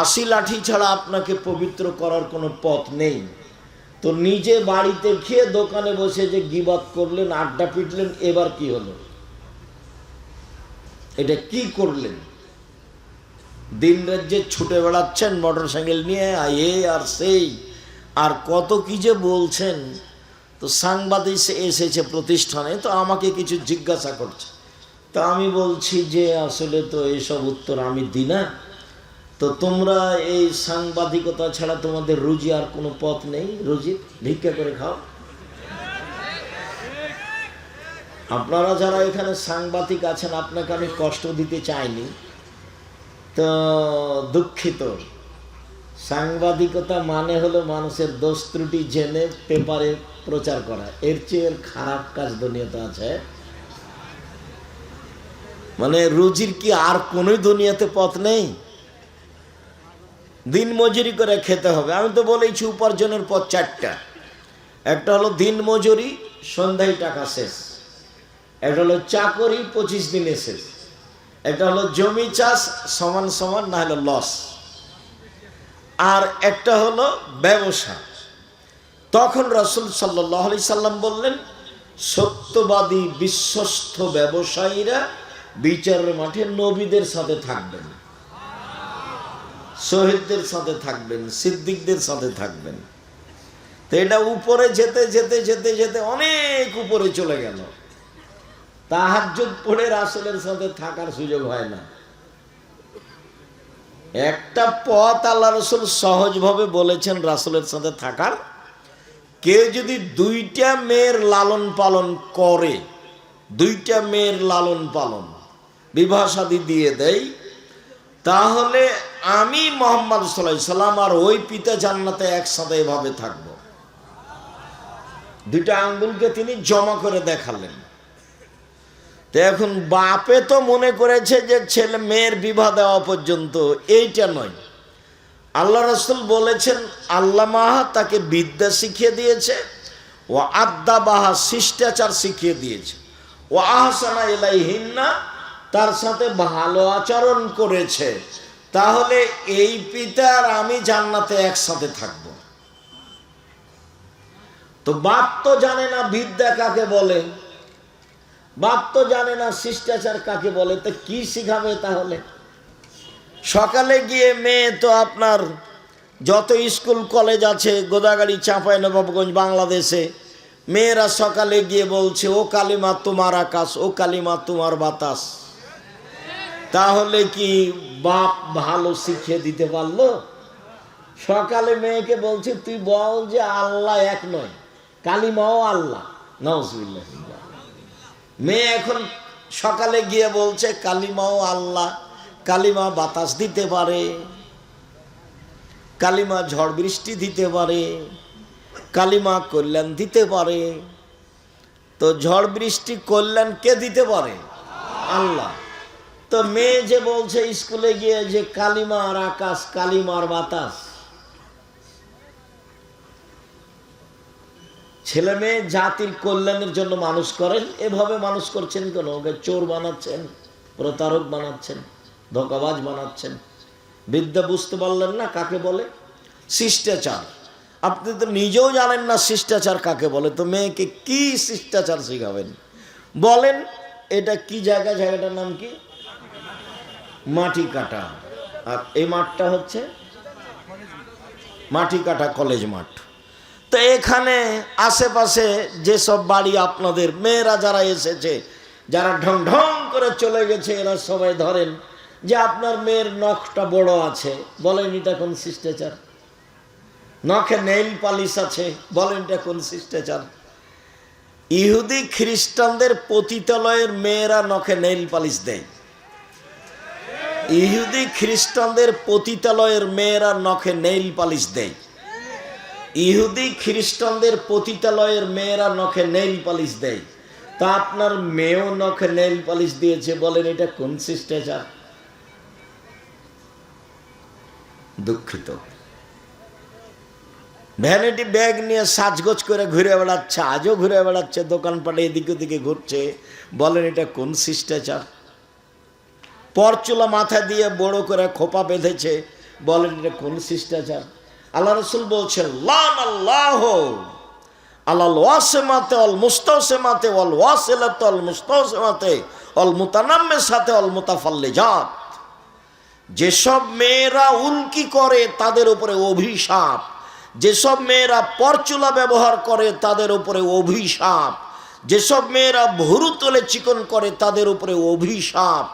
আশি লাঠি ছাড়া আপনাকে পবিত্র করার কোনো পথ নেই। তো নিজে বাড়িতে খেয়ে দোকানে বসে যে গিবাত করলেন, আড্ডা পিটলেন, এবার কি হলো? এটা কি করলেন? দিন রাজ্যে ছুটে বেড়াচ্ছেন মোটর সাইকেল নিয়ে, এ আর সেই আর কত কি যে বলছেন। তো সাংবাদিক এসেছে প্রতিষ্ঠানে, তো আমাকে কিছু জিজ্ঞাসা করছে। তো আমি বলছি যে আসলে তো এইসব উত্তর আমি দিই না। তো তোমরা এই সাংবাদিকতা ছাড়া তোমাদের রুজি আর কোনো পথ নেই? রুজি ভিক্ষা করে খাও। আপনারা যারা এখানে সাংবাদিক আছেন, আপনাকে আমি কষ্ট দিতে চাইনি, তো দুঃখিত। সাংবাদিকতা মানে হলো মানুষের দোষ ত্রুটি জেনে পেপারে প্রচার করা। এর চেয়ে খারাপ কাজ দুনিয়াতে আছে? মানে রুজির কি আর কোনো দুনিয়াতে পথ নেই? দিন মজুরি করে খেতে হবে। আমি তো বলেছি উপার্জনের পথ চারটা। একটা হলো দিন মজুরি, সন্ধ্যায় টাকা শেষ। একটা হলো চাকরি, 25 দিনে শেষ। একটা হলো জমি চাষ, সমান সমান না হলে লস। আর একটা হলো ব্যবসা। তখন রাসূল সাল্লাল্লাহু আলাইহি সাল্লাম বললেন, সত্যবাদী বিশ্বস্ত ব্যবসায়ীরা বিচারের মাঠে নবীদের সাথে থাকবেন, শহীদদের সাথে থাকবেন, সিদ্দিকদের সাথে থাকবেন। তো এটা উপরে যেতে যেতে যেতে যেতে অনেক উপরে চলে গেল। তাহাজ্জুদ পড়ে রাসূলের সাথে থাকার সুযোগ হয় না। একটা পথ আল্লাহ রাসূল সহজভাবে বলেছেন রাসূলের সাথে থাকার। কেউ যদি দুইটা মেয়ের লালন পালন করে, দুইটা মেয়ের লালন পালন বিবাহ শাদী দিয়ে দেয়, তাহলে আমি মুহাম্মদ সাল্লাল্লাহু আলাইহি সাল্লাম আর ওই পিতা জান্নাতে একসাথে এভাবে থাকবো। দুইটা আঙ্গুলকে তিনি জমা করে দেখালেন। তো এখন বাপে তো মনে করেছে যে ছেলে মেয়ের বিবাহ দেওয়া পর্যন্ত, এইটা নয়। আল্লাহ রাসূল বলেছেন আল্লামাহা তাকে বিদ্যা শিখিয়ে দিয়েছে, ও আদ্দাবাহা শিষ্টাচার শিখিয়ে দিয়েছে, ও আহসানা ইলাইহিন্না তার সাথে ভালো আচরণ করেছে। তাহলে এই পিতা আর আমি জান্নাতে একসাথে থাকব। তো বাপ তো জানে না বিদ্যা কাকে বলে, বাপ তো জানে না শিষ্টাচার কাকে বলে, তো কি শিখাবে তাহলে? সকালে গিয়ে মেয়ে তো আপনার যত স্কুল কলেজ আছে গোদাগাড়ি, চাঁপাইনবাবগঞ্জ, বাংলাদেশে, মেয়েরা সকালে গিয়ে বলছে ও কালিমা তোমার আকাশ, ও কালিমা তোমার বাতাস। তাহলে কি বাপ ভালো শিখিয়ে দিতে পারলো? সকালে মেয়েকে বলছে তুই বল যে আল্লাহ এক নয়, কালিমাও আল্লাহ। নাউজুবিল্লাহ। মেয়ে এখন সকালে গিয়ে বলছে কালিমাও আল্লাহ, কালিমা বাতাস দিতে পারে, কালিমা ঝড় বৃষ্টি দিতে পারে, কালিমা কল্যাণ দিতে পারে। তো ঝড় বৃষ্টি কল্যাণ কে দিতে পারে? আল্লাহ। তো মেয়ে যে বলছে স্কুলে গিয়ে যে কালিমার আকাশ, কালিমার বাতাস, ছেলে মেয়ে জাতির কল্যাণের জন্য মানুষ করেন, এভাবে মানুষ করছেন কেন? ওকে চোর বানাচ্ছেন, প্রতারক বানাচ্ছেন, ধোঁকাবাজ বানাচ্ছেন। বিদ্যা বুঝতে পারলেন না কাকে বলে? শিষ্টাচার। আপনি তো নিজেও জানেন না শিষ্টাচার কাকে বলে, তো মেয়েকে কি শিষ্টাচার শিখাবেন? বলেন এটা কি জায়গা? জায়গাটার নাম কি? মাটি কাটা। আর এই মাঠটা হচ্ছে মাটি কাটা কলেজ মাঠ। তো এখানে আশেপাশে যেসব বাড়ি আপনাদের মেয়েরা যারা এসেছে, যারা ঢং ঢং করে চলে গেছে, এরা সবাই ধরেন যে আপনার মেয়ের নখটা বড় আছে, বলেন এটা কোন শিষ্টাচার? নখে নেইল পালিশ আছে, বলেন এটা কোন শিষ্টাচার? ইহুদি খ্রিস্টানদের পতিতালয়ের মেয়েরা নখে নেইল পালিশ দেয়। ইহুদি খ্রিস্টানদের পতিতালয়ের মেয়েরা নখে নেইল পালিশ দেয়। ইহুদি খ্রিস্টানদের পতিতালয়ের মেয়েরা নখে নেইল পালিশ দেয়। তা আপনার মেয়েও নখে নেইল পালিশ দিয়েছে, বলেন এটা কোন শিষ্টাচার? দুঃখিত। ভ্যানিটি ব্যাগ নিয়ে সাজগোজ করে ঘুরে বেড়াচ্ছে, আজও ঘুরে বেড়াচ্ছে, দোকানপাটে এদিকে ওদিকে ঘুরছে, বলেন এটা কোন শিষ্টাচার? পরচুলা মাথা দিয়ে বড় করে খোপা বেঁধেছে, বলেন এটা কোন শিষ্টাচার? আল্লাহ রাসূল বলছেন লান আল্লাহ আলাল ওয়াসিমাতে ওয়াল মুস্তাসিমাতে ওয়াল ওয়াসিলাতে ওয়াল মুস্তাসিমাতে ওয়াল মুতানাম্মিসাতে ওয়াল মুতাফাল্লিজাত। যেসব মেয়েরা উল্কি করে তাদের উপরে অভিশাপ, যেসব মেয়েরা পরচুলা ব্যবহার করে তাদের উপরে অভিশাপ, যেসব মেয়েরা ভুরু তোলে চিকন করে তাদের উপরে অভিশাপ,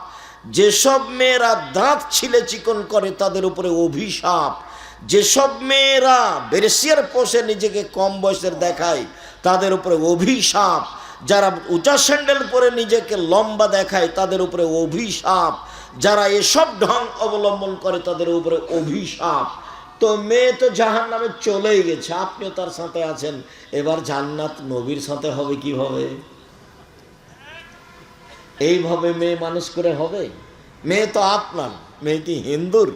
যেসব মেয়েরা দাঁত ছিলে চিকন করে তাদের উপরে অভিশাপ, যেসব মেয়েরা বেরেসিয়ার পোষে নিজেকে কম বয়সের দেখায় তাদের উপরে অভিশাপ, যারা উঁচা স্যান্ডেল পরে নিজেকে লম্বা দেখায় তাদের উপরে অভিশাপ, যারা এসব ঢং অবলম্বন করে তাদের উপরে অভিশাপ। তো মেয়ে তো জাহান্নামে চলেই গেছে, আপনিও তার সাথে আছেন, এবার জান্নাত নবীর সাথে হবে কিভাবে? এইভাবে মেয়ে মানুষ করে হবে? মেয়ে তো আপনার, মেয়ে কি হিন্দুর?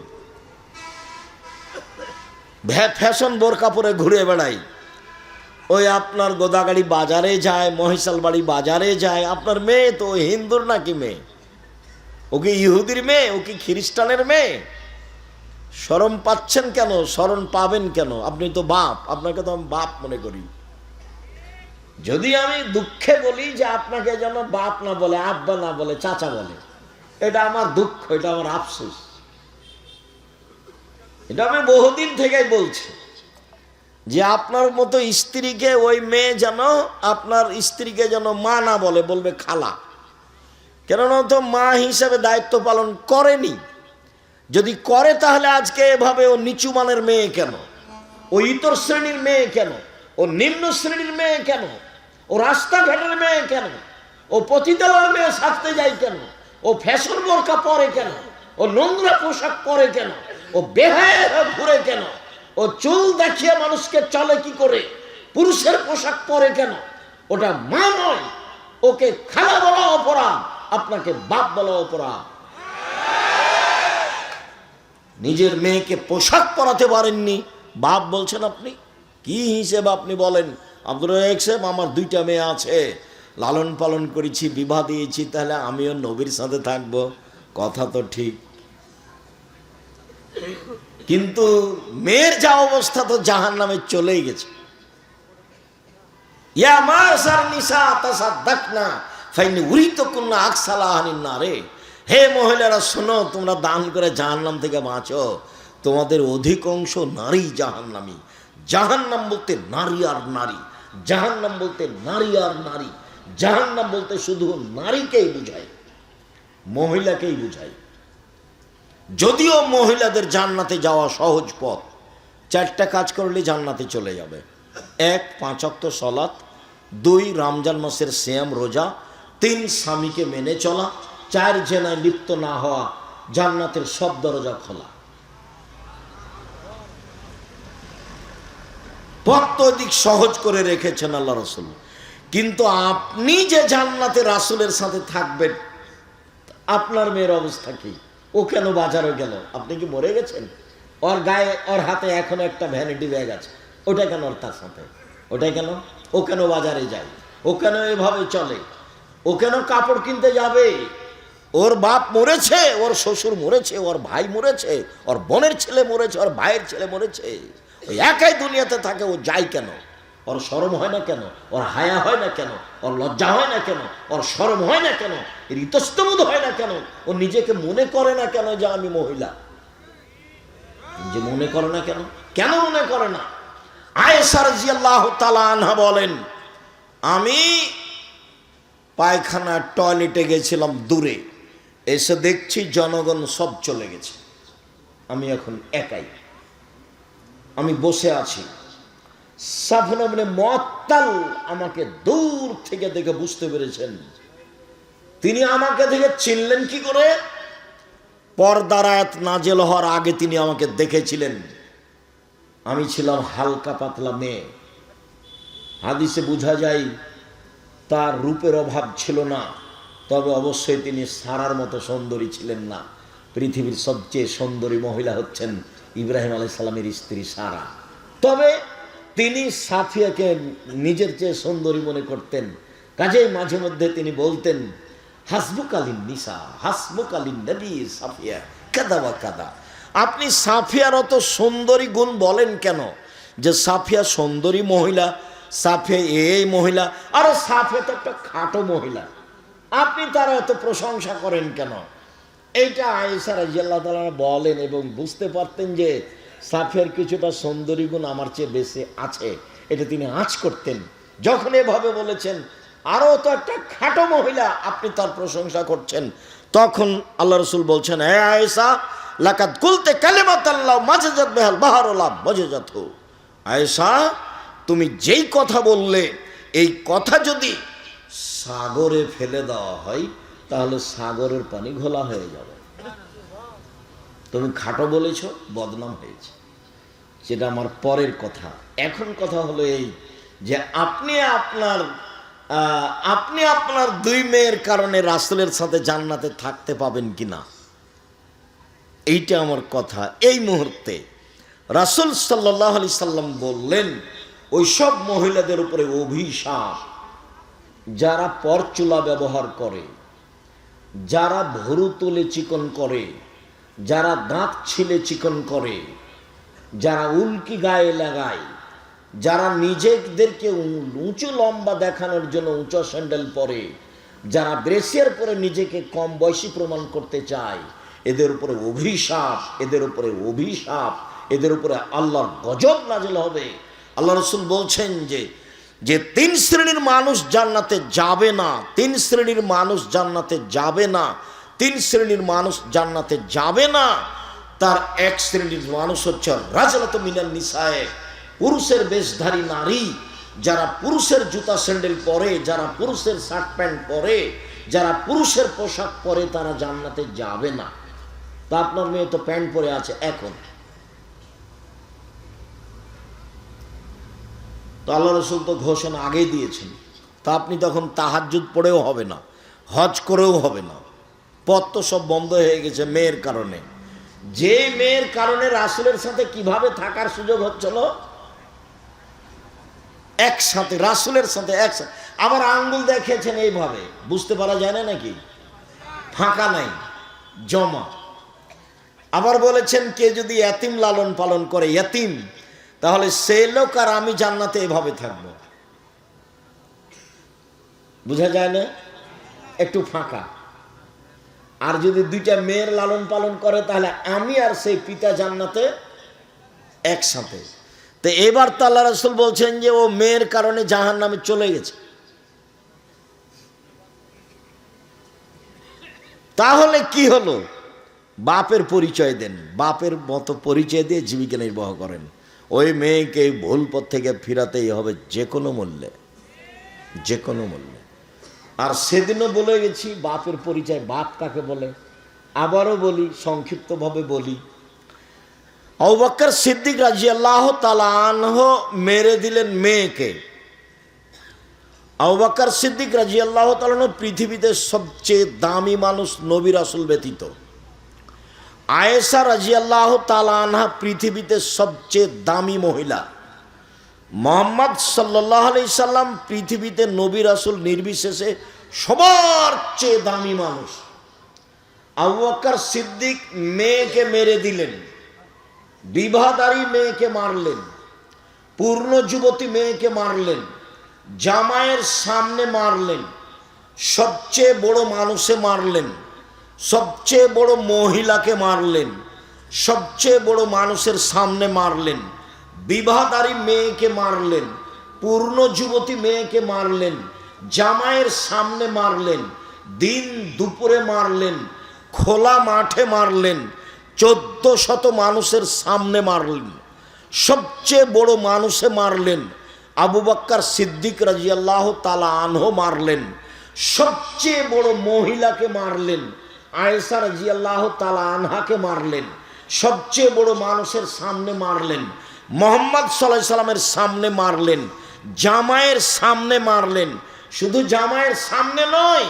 ফ্যাশন বোরকা পরে ঘুরে বেড়াই, ওই আপনার গোদাগাড়ি বাজারে যায়, মহিষাল বাড়ি বাজারে যায়, আপনার মেয়ে তো হিন্দুর নাকি মেয়ে? ও কি ইহুদির মেয়ে? ও কি খ্রিস্টানের মেয়ে? শরম পাচ্ছেন কেন? শরম পাবেন কেন? আপনি তো বাপ, আপনাকে তো আমি বাপ মনে করি। যদি আমি দুঃখে বলি যে আপনাকে যেন বাপ না বলে, আব্বা না বলে, চাচা বলে, এটা আমার দুঃখ, এটা আমার আফসোস। এটা আমি বহুদিন থেকেই বলছি যে আপনার মতো স্ত্রীকে ওই মেয়ে যেন আপনার স্ত্রীকে যেন মা না বলে, বলবে খালা। কেননা তো মা হিসাবে দায়িত্ব পালন করেনি। যদি করে তাহলে আজকে এভাবে ও নিচু মানের মেয়ে কেন? ও ইতর শ্রেণীর মেয়ে কেন? ও নিম্ন শ্রেণীর মেয়ে কেন? ও রাস্তাঘাটের মেয়ে কেন? ও পতিতালয়ের মেয়ে সাজতে যায় কেন? ও ফ্যাশন বোরকা পরে কেন? ও নোংরা পোশাক পরে কেন? ও বেহায়া হয়ে ঘুরে কেন? ও চুল দেখিয়ে মানুষকে চলে কি করে? পুরুষের পোশাক পরে কেন? ওটা মা নয়, ওকে খালা বলা অপরাধ, আপনাকে বাপ বলা অপরাধ। নিজের মেয়েকে পোশাক পরাতে পারেননি, বাপ বলছেন আপনি? কি হিসেবে আপনি বলেন? আব্দুর রাজ্জাক সাহেব, আমার 2টা মেয়ে আছে, লালন পালন করেছি, বিবাহ দিয়েছি, তাহলে আমিও নবীর সাথে থাকবো? কথা তো ঠিক, কিন্তু মেয়ের যা অবস্থা তো জাহান্নামে চলেই গেছে। ইয়া মাসার নিসা তাসাদ্দাকনা ফাইনি উরিতুকুন্না আকসালাহানিন নারে। হে মহিলারা শোনো, তোমরা দান করে জাহান্নাম থেকে বাঁচো, তোমাদের অধিকাংশ নারী জাহান্নামী। জাহান্নাম বলতে নারী আর নারী, জাহান্নাম বলতে নারী আর নারী, জাহান্নাম বলতে শুধু নারীকেই বুঝায়, মহিলাকেই বুঝায়। যদিও মহিলাদের জান্নাতে যাওয়া সহজ পথ, 4টা কাজ করলে জান্নাতে চলে যাবে। 1 5 ওয়াক্ত সালাত, 2 রমজান মাসের সিয়াম রোজা, 3 স্বামীকে মেনে চলা, 4 জেনায় লিপ্ত না হওয়া, জান্নাতের সব দরজা খোলা। পথ অধিক সহজ করে রেখেছেন আল্লাহ রাসূল। কিন্তু আপনি যে জান্নাতে রাসূলের সাথে থাকবেন, আপনার মেয়ের অবস্থা কি? ও কেন বাজারে গেল? আপনি কি মরে গেছেন? ওর গায়ে, ওর হাতে এখনো একটা ভ্যানিটি ব্যাগ আছে, ওটা কেন ওর তার সাথে? ওটাই কেন? ও কেন বাজারে যায়? ও কেন এভাবে চলে? ও কেন কাপড় কিনতে যাবে? ওর বাপ মরেছে, ওর শ্বশুর মরেছে, ওর ভাই মরেছে, ওর বোনের ছেলে মরেছে, ওর ভাইয়ের ছেলে মরেছে, ওই একাই দুনিয়াতে থাকে, ও যায় কেন? ওর শরম হয় না কেন? ওর হায়া হয় না কেন? ওর লজ্জা হয় না কেন? ওর শরম হয় না কেন? এর ইতস্তবোধ হয় না কেন? ও নিজেকে মনে করে না কেন যে আমি মহিলা? যে মনে করে না কেন? কেন মনে করে না? আয়েশা রাদিয়াল্লাহু তাআলা আনহা বলেন, আমি পায়খানা টয়লেটে গেছিলাম দূরে, এসে দেখছি জনগণ সব চলে গেছে, আমি এখন একাই, আমি বসে আছি। সাফওয়ান ইবনে মুআত্তাল আমাকে দূর থেকে দেখে বুঝতে পেরেছেন। তিনি আমাকে দেখে চিনলেন কি করে? পর্দার আয়াত নাজেল হওয়ার আগে তিনি আমাকে দেখেছিলেন। আমি ছিলাম হালকা পাতলা মেয়ে। হাদিসে বোঝা যায় তার রূপের অভাব ছিল না, তবে অবশ্যই তিনি সারার মতো সুন্দরী ছিলেন না। পৃথিবীর সবচেয়ে সুন্দরী মহিলা হচ্ছেন ইব্রাহিম আলাইহিস সালামের স্ত্রী সারা। তবে তিনি সাফিয়াকে নিজের চেয়ে সুন্দরী মনে করতেন, কাজেই মাঝে মধ্যে তিনি বলতেন, হাসবুকালিন নিসা হাসবুকালিন নবী সাফিয়া কাদা ওয়া কাদা। আপনি সাফিয়ার অত সুন্দরী গুণ বলেন কেন? যে সাফিয়া সুন্দরী মহিলা, সাফিয়া এই মহিলা, আরে সাফিয়া তো একটা খাটো মহিলা, আপনি তার এত প্রশংসা করেন কেন? এইটা আয়েশা রাদিয়াল্লাহু তাআলা বলেন এবং বুঝতে পারতেন যে সাফিয়ার কিছুটা সুন্দরী গুণ আমার চেয়ে বেশি আছে, এটা তিনি আঁচ করতেন। যখন এভাবে বলেছেন আরও তো একটা খাটো মহিলা, আপনি তার প্রশংসা করছেন, তখন আল্লাহ রসুল বলছেন, হে আয়েশা লাকাদ কুলতে কালিমাতাল্লাহ মাজাজাত বিহাল বাহরুল্লাহ মাজাজাতহু। আয়েশা, তুমি যেই কথা বললে, এই কথা যদি সাগরে ফেলে দেওয়া হয় তাহলে সাগরের পানি ঘোলা হয়ে যাবে। তুমি খাটো বলেছ, বদনাম হয়েছে, সেটা আমার পরের কথা। এখন কথা হলো এই যে আপনি আপনার দুই মেয়ের কারণে রাসূলের সাথে জান্নাতে থাকতে পাবেন কিনা, এইটা আমার কথা। এই মুহূর্তে রাসূল সাল্লাল্লাহু আলাইহি সাল্লাম বললেন, ওই সব মহিলাদের উপরে অভিশাপ যারা পরচুলা ব্যবহার করে, যারা ভুরু তুলে চিকন করে, যারা দাঁত ছিলে চিকন করে, যারা উল্কি গায়ে লাগায়, যারা নিজেদেরকে উঁচু লম্বা দেখানোর জন্য উঁচু স্যান্ডেল পরে, যারা ব্রেসিয়ার পরে নিজেকে কম বয়সী প্রমাণ করতে চায়, এদের উপরে অভিশাপ, এদের উপরে অভিশাপ, এদের উপরে আল্লাহর গজব নাযিল হবে। আল্লাহ রাসূল বলছেন যে তিন শ্রেণীর মানুষ জান্নাতে যাবে না, তিন শ্রেণীর মানুষ জান্নাতে যাবে না, তিন শ্রেণীর মানুষ জান্নাতে যাবে না। তার এক শ্রেণীর মানুষ হচ্ছে রাজলাতু মিনান নিসায়ে, পুরুষের বেশধারী নারী, যারা পুরুষের জুতা স্যান্ডেল পরে, যারা পুরুষের শার্ট প্যান্ট পরে, যারা পুরুষের পোশাক পরে, তারা জান্নাতে যাবে না। তা আপনার মেয়ে তো প্যান্ট পরে আছে এখন, তো আল্লাহ রসুল তো ঘোষণা আগেই দিয়েছেন, তা আপনি তখন তাহাজ্জুদ পড়েও হবে না, হজ করেও হবে না, পথ তো সব বন্ধ হয়ে গেছে মেয়ের কারণে। যে মেয়ের কারণে রাসূলের সাথে কিভাবে থাকার সুযোগ হচ্ছিল, একসাথে রাসূলের সাথে একসাথে। আবার আঙ্গুল দেখিয়েছেন এইভাবে, বুঝতে পারা যায় না নাকি, ফাঁকা নাই, জমা। আবার বলেছেন কে যদি ইয়াতিম লালন পালন করে, ইয়াতিম, তাহলে সে লোক আর আমি জান্নাতে এভাবে থাকবো। বুঝা যায় না, একটু ফাঁকা। আর যদি দুইটা মেয়ের লালন পালন করে, তাহলে আমি আর সেই পিতা জান্নাতে একসাথে। তো এবার তো আল্লাহ রাসূল বলছেন যে ও মেয়ের কারণে জাহান্নামে চলে গেছে। তাহলে কি হলো? বাপের পরিচয় দেন, বাপের মতো পরিচয় দিয়ে জীবিকা নির্বাহ করেন। ওই মেয়েকে ভুল পথ থেকে ফিরাতেই হবে যে কোনো মূল্যে, যে কোনো মূল্যে। আর সেদিনও বলে গেছি বাপের পরিচয়, বাপ কাকে বলে। আবারও বলি, সংক্ষিপ্তভাবে বলি, আবু বকর সিদ্দিক রাদিয়াল্লাহু তাআলা আনহু মেরে দিলেন মেয়েকে। আবু বকর সিদ্দিক রাদিয়াল্লাহু তাআলা আনহু পৃথিবীতে সবচেয়ে দামি মানুষ নবী রাসূল ব্যতীত। আয়েশা রাদিয়াল্লাহু তাআলা আনহা পৃথিবীতে সবচেয়ে দামি মহিলা। মুহাম্মদ সাল্লাল্লাহু আলাইহি সাল্লাম পৃথিবীতে নবী রাসূল নির্বিশেষে সবার চেয়ে দামি মানুষ। আবু বকর সিদ্দিক মেয়েকে মেরে দিলেন, বিবাহদারী মেয়েকে মারলেন, পূর্ণ যুবতী মেয়েকে মারলেন, জামাইয়ের সামনে মারলেন, সবচেয়ে বড় মানুষে মারলেন, সবচেয়ে বড় মহিলাকে মারলেন, সবচেয়ে বড় মানুষের সামনে মারলেন, বিবাহদারী মেয়েকে মারলেন, পূর্ণ যুবতী মেয়েকে মারলেন, জামাইয়ের সামনে মারলেন, দিন দুপুরে মারলেন, খোলা মাঠে মারলেন, 1400 মানুষের সামনে মারলেন, সবচেয়ে বড় মানুষে মারলেন। আবু বকর সিদ্দিক রাদিয়াল্লাহু তাআলা আনহু মারলেন, সবচেয়ে বড় মহিলাকে মারলেন, আয়েশা রাদিয়াল্লাহু তাআলা আনহাকে মারলেন, সবচেয়ে বড় মানুষের সামনে মারলেন, মুহাম্মদ সাল্লাল্লাহু আলাইহি সাল্লামের সামনে মারলেন, জামাইয়ের সামনে মারলেন। শুধু জামাইয়ের সামনে নয়,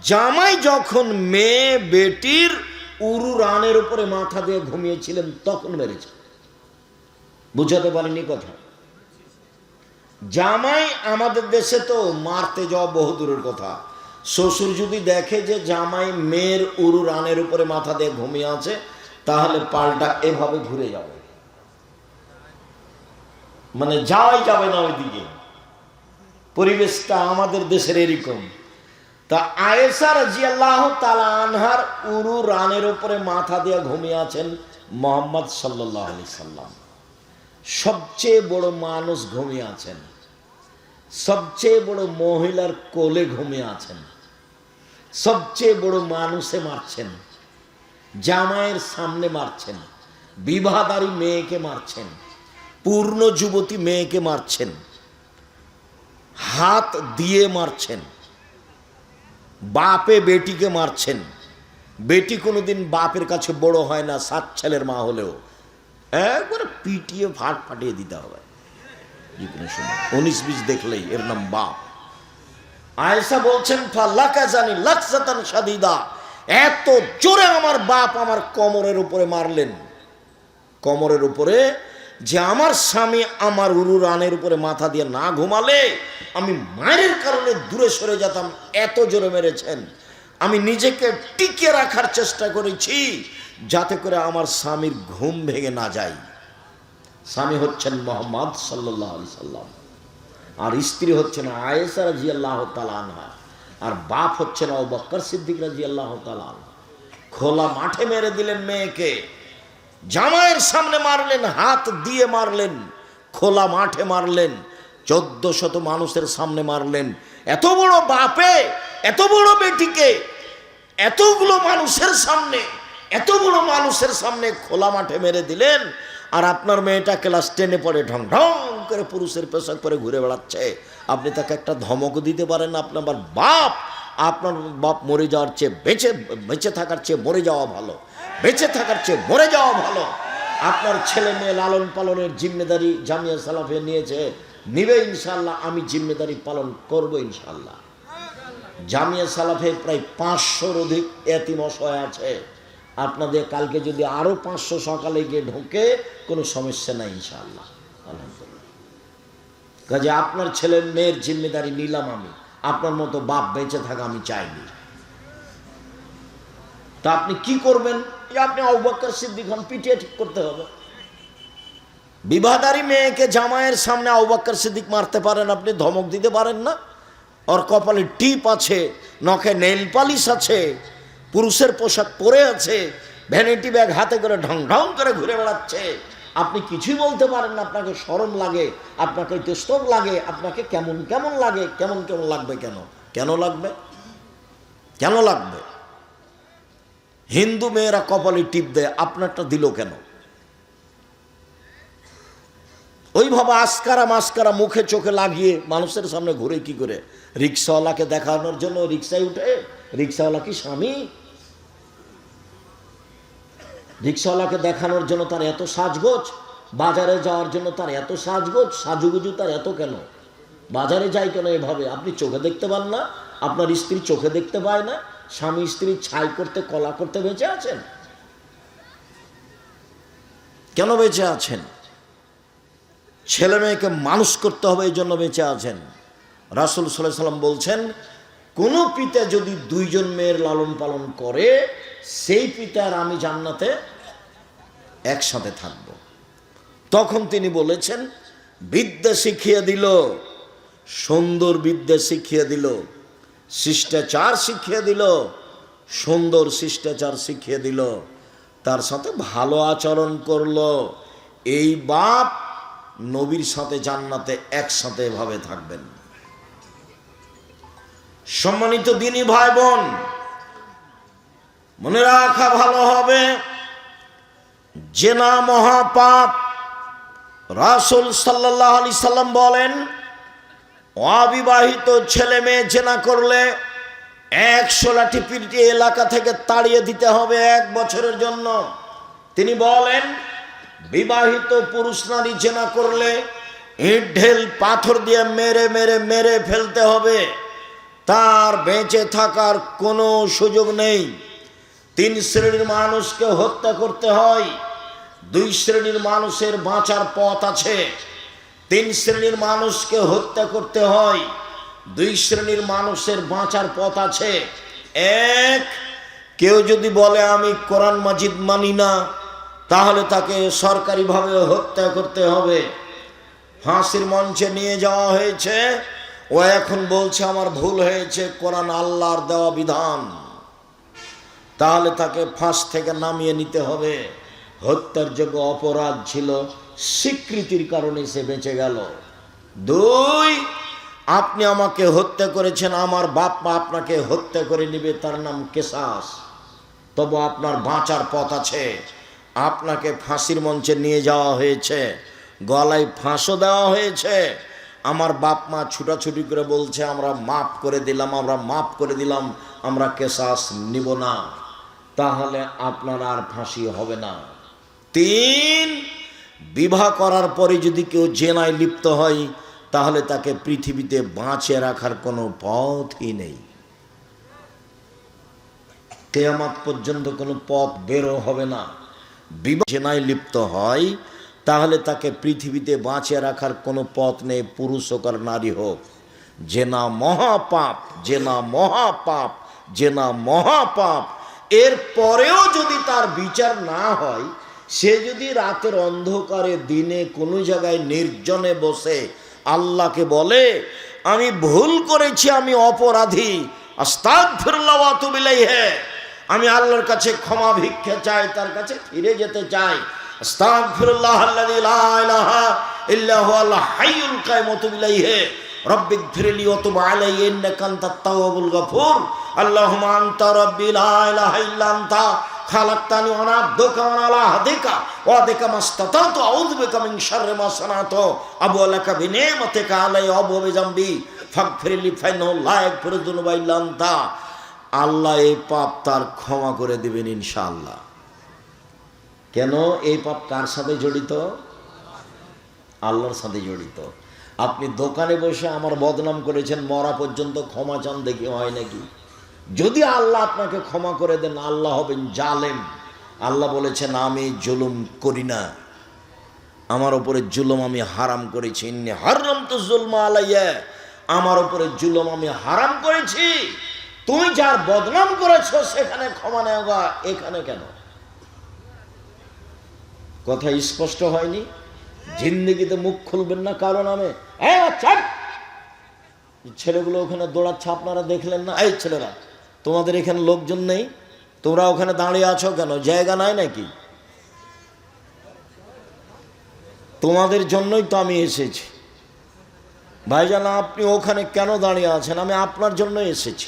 জামাই যখন মেয়ে বেটির উরু রানের উপরে মাথা দিয়ে ঘুমিয়েছিলেন তখন মেরেছে। বুঝাতে পারেনি কথা। জামাই আমাদের দেশে তো মারতে যাওয়া বহু দূরের কথা। শ্বশুর যদি দেখে যে জামাই মেয়ের উরু রানের উপরে মাথা দিয়ে ঘুমিয়ে আছে, তাহলে পাল্টা এভাবে ঘুরে যাবে, মানে যাওয়াই যাবে না ওইদিকে। পরিবেশটা আমাদের দেশের এরকম। তা আয়েশা রাদিয়াল্লাহু তাআলা আনহার উরু রানের উপরে মাথা দিয়ে ঘুমিয়ে আছেন মুহাম্মদ সাল্লাল্লাহু আলাইহি সাল্লাম। সবচেয়ে বড় মানুষ ঘুমিয়ে আছেন, সবচেয়ে বড় মহিলার কোলে ঘুমিয়ে আছেন, সবচেয়ে বড় মানুষে মারছেন, জামাইয়ের সামনে মারছেন, বিবাহদারী মেয়েকে মারছেন, পূর্ণ যুবতী মেয়েকে মারছেন, হাত দিয়ে মারছেন, বাপে বেটিকে মারছেন। বেটি কোনোদিন বাপের কাছে বড় হয় না, 7 ছেলের মা হলেও একবারে পিটিয়ে ফাটিয়ে দিতে হবে যে কোনো সময়, 19-20 দেখলেই এর নাম বাপ। আয়েশা বলছেন ফাল্লাকা জানি লাকসাতান শাদীদা, এত জোরে আমার বাপ আমার কোমরের উপরে মারলেন, কোমরের উপরে, যে আমার স্বামী আমার উরু রানের উপরে মাথা দিয়ে না ঘুমালে আমি মায়ের কারণে দূরে সরে যেতাম, এত জোরে মেরেছেন। আমি নিজেকে টিকে রাখার চেষ্টা করেছি যাতে করে আমার স্বামীর ঘুম ভেঙে না যায়। স্বামী হচ্ছেন মুহাম্মদ সাল্লাল্লাহু আলাইহি সাল্লাম, আর স্ত্রী হচ্ছেন আয়েশা রাদিয়াল্লাহু তাআলা আনহা, আর বাপ হচ্ছেন আবু বকর সিদ্দিক রাদিয়াল্লাহু তাআলা আনহু। খোলা মাঠে মেরে দিলেন মেয়েকে, জামাইয়ের সামনে মারলেন, হাত দিয়ে মারলেন, খোলা মাঠে মারলেন, 1400 মানুষের সামনে মারলেন। এত বড় বাপে এত বড় বেটিকে এতগুলো মানুষের সামনে, এত বড় মানুষের সামনে খোলা মাঠে মেরে দিলেন। আর আপনার মেয়েটা ক্লাস 10-এ পড়ে, ঢং ঢং করে পুরুষের পোশাক পরে ঘুরে বেড়াচ্ছে, আপনি তাকে একটা ধমক দিতে পারেন না? আপনার বাপ, আপনার বাপ মরে যাওয়ার চেয়ে বেঁচে থাকার চেয়ে মরে যাওয়া ভালো, বেঁচে থাকার চেয়ে মরে যাওয়া ভালো। আপনার ছেলে মেয়ে লালন পালনের জিম্মেদারি জামিয়া সালাফে নিয়েছে, নিবে ইনশাআল্লাহ, আমি জিম্মেদারি পালন করব ইনশাআল্লাহ। জামিয়া সালাফে প্রায় 500-র অধিক এতিম অসহায় আছে। আপনাদের কালকে যদি আরো 500 সকালে গিয়ে ঢোকে কোনো সমস্যা নাই ইনশাআল্লাহ, আলহামদুলিল্লাহ। কাজে আপনার ছেলে মেয়ের জিম্মেদারি নিলাম আমি, আপনার মতো বাপ বেঁচে থাকা আমি চাইনি। তা আপনি কি করবেন? আপনি আবু বকর সিদ্দিক হন, পিটিয়ে ঠিক করতে হবে। বিবাহদারী মেয়েকে জামাইয়ের সামনে আবু বকর সিদ্দিক মারতে পারেন, আপনি ধমক দিতে পারেন না? ওর কপালে টিপ আছে, নখে নেইল পালিশ আছে, পুরুষের পোশাক পরে আছে, ভ্যানিটি ব্যাগ হাতে করে ঢং ঢং করে ঘুরে বেড়াচ্ছে, আপনি কিছুই বলতে পারেন না? আপনাকে শরম লাগে, আপনাকে তেস্তব লাগে, আপনাকে কেমন কেমন লাগে, কেমন কেমন লাগবে? কেন লাগবে? কেন লাগবে? হিন্দু মেয়েরা কপালে টিপ দেয়, আপনারটা দিল কেন? ওইভাবে আসকারা মাস্কারা মুখে চোখে লাগিয়ে মানুষের সামনে ঘুরে কি করে? রিক্সাওয়ালাকে দেখানোর জন্য রিক্সায় উঠে? রিক্সাওয়ালা কি স্বামী? রিক্সাওয়ালাকে দেখানোর জন্য তার এত সাজগোজ, বাজারে যাওয়ার জন্য তার এত সাজগোজ, সাজুগুজু তার এত কেন? বাজারে যায় কেন এভাবে? আপনি চোখে দেখতে পান না? আপনার স্ত্রী চোখে দেখতে পায় না? স্বামী স্ত্রী ছাই করতে কলা করতে বেঁচে আছেন? কেন বেঁচে আছেন? ছেলে মেয়েকে মানুষ করতে হবে, এই জন্য বেঁচে আছেন। রাসূল সাল্লাল্লাহু আলাইহি সাল্লাম বলছেন, কোন পিতা যদি 2 জন মেয়ের লালন পালন করে, সেই পিতার আমি জান্নাতে একসাথে থাকব। তখন তিনি বলেছেন, বিদ্যা শিখিয়ে দিল, সুন্দর বিদ্যা শিখিয়ে দিল, শিষ্টাচার শিখিয়ে দিল, সুন্দর শিষ্টাচার শিখিয়ে দিল, তার সাথে ভালো আচরণ করলো। এই বাপ নবীর সাথে জান্নাতে একসাথে এভাবে থাকবেন। সম্মানিত দিনী ভাই বোন, মনে রাখা ভালো হবে, জেনা মহাপাপ। রাসূল সাল্লাল্লাহু আলাইহি সাল্লাম বলেন, অবিবাহিত ছেলে মেয়ে জেনা করলে 100 লাঠি পিটিয়ে এলাকা থেকে তাড়িয়ে দিতে হবে 1 বছরের জন্য। তিনি বলেন, বিবাহিত পুরুষ নারী জেনা করলে ইট ঢেল পাথর দিয়ে মেরে মেরে মেরে ফেলতে হবে, তার বেঁচে থাকার কোনো সুযোগ নেই। 3 শ্রেণীর মানুষকে হত্যা করতে হয়, 2 শ্রেণীর মানুষের বাঁচার পথ আছে। 3 শ্রেণীর মানুষকে হত্যা করতে হয়, 2 শ্রেণীর মানুষের বাঁচার পথ আছে। 1, কেউ যদি বলে আমি কোরআন মাজিদ মানি না, তাহলে তাকে সরকারিভাবে হত্যা করতে হবে। ফাঁসির মঞ্চে নিয়ে যাওয়া হয়েছে, ও এখন বলছে আমার ভুল হয়েছে, কোরআন আল্লাহর দেওয়া বিধান, তাহলে তাকে ফাঁস থেকে নামিয়ে নিতে হবে। হত্যার যোগ্য অপরাধ ছিল, স্বীকৃতির কারণে সে বেঁচে গেল। 2, আপনি আমাকে হত্যা করেছেন, আমার বাপ মা আপনাকে হত্যা করে নিবে, তার নাম কেসাস। তবু আপনার বাঁচার পথ আছে। আপনাকে ফাঁসির মঞ্চে নিয়ে যাওয়া হয়েছে, গলায় ফাঁসও দেওয়া হয়েছে। আমার বাপ মা ছুটাছুটি করে বলছে আমরা মাফ করে দিলাম, আমরা মাফ করে দিলাম, আমরা কেসাস নিব না। তাহলে আপনার আর ফাঁসি হবে না। 3, বিবাহ করার পরে যদি কেউ জেনায় লিপ্ত হয়, তাহলে তাকে পৃথিবীতে বাঁচিয়ে রাখার কোনো পথই নেই। কিয়ামত পর্যন্ত কোনো পথ বেরো হবে না। বিবাহ জেনায় লিপ্ত হয়, তাহলে তাকে পৃথিবীতে বাঁচিয়ে রাখার কোনো পথ নেই, পুরুষ হোক আর নারী হোক। জেনা মহাপাপ, জেনা মহাপাপ, জেনা মহাপাপ। এর পরেও যদি তার বিচার না হয়, সে যদি রাতের অন্ধকারে দিনে কোনো জায়গায় নির্জনে বসে আল্লাহকে বলে আমি ভুল করেছি, আমি অপরাধী, আস্তাগফিরুল্লাহ ওয়া আতুবু ইলাইহি, আমি আল্লাহর কাছে ক্ষমা ভিক্ষা চাই, তার কাছে ফিরে যেতে চাই, আস্তাগফিরুল্লাহ আল্লাযী লা ইলাহা ইল্লা হুয়াল হাইয়ুল কাইয়ুম ওয়া আতুবু ইলাইহি, রব্বিগফিরলি ওয়া তুব আলাইয়া ইন্নাকা আনতাত তাওয়াবুল গফুর, আল্লাহুম্মা আনতা রাব্বি লা ইলাহা ইল্লা আনতা খালাকতানি ওয়া আনা আবদুকা ওয়া আলা আহদিকা ওয়া আদিকা মাসতাতাতু আউযু বিকা মিন শাররি মা সানাতু আবু লাকা বিনিমাতিকা আলাইয়া ওয়া বিযামবি ফাগফিরলি ফাইন্নাহু লা ইয়াগফিরু যুনুবা ইল্লা আনতা। আল্লাহ এই পাপ তার ক্ষমা করে দিবেন ইনশাআল্লাহ। কেন? এই পাপ কার সাথে জড়িত? আল্লাহর সাথে জড়িত। আপনি দোকানে বসে আমার বদনাম করেছেন, মরা পর্যন্ত ক্ষমা চান, দেখি হয় নাকি? যদি আল্লাহ আপনাকে ক্ষমা করে দেন, আল্লাহ হবেন জালেম। আল্লাহ বলেছেন আমি জুলুম করি না, আমার উপরে জুলুম আমি হারাম করেছি, ইন্নী হারামতু যুলমা আলাইয়া, আমার উপরে জুলুম আমি হারাম করেছি। তুমি যার বদনাম করেছো সেখানে ক্ষমা নেওয়া, এখানে কেন? কথা স্পষ্ট হয়নি? জিন্দেগিতে মুখ খুলবেন না কারো নামে। ছেলেগুলো ওখানে দৌড়াচ্ছে, আপনারা দেখলেন না? এই ছেলেরা, তোমাদের এখানে লোকজন নেই, তোমরা ওখানে দাঁড়িয়ে আছো কেন? জায়গা নাই নাকি? তোমাদের জন্যই তো আমি এসেছি। ভাইজান, আপনি ওখানে কেন দাঁড়িয়ে আছেন? আমি আপনার জন্য এসেছি।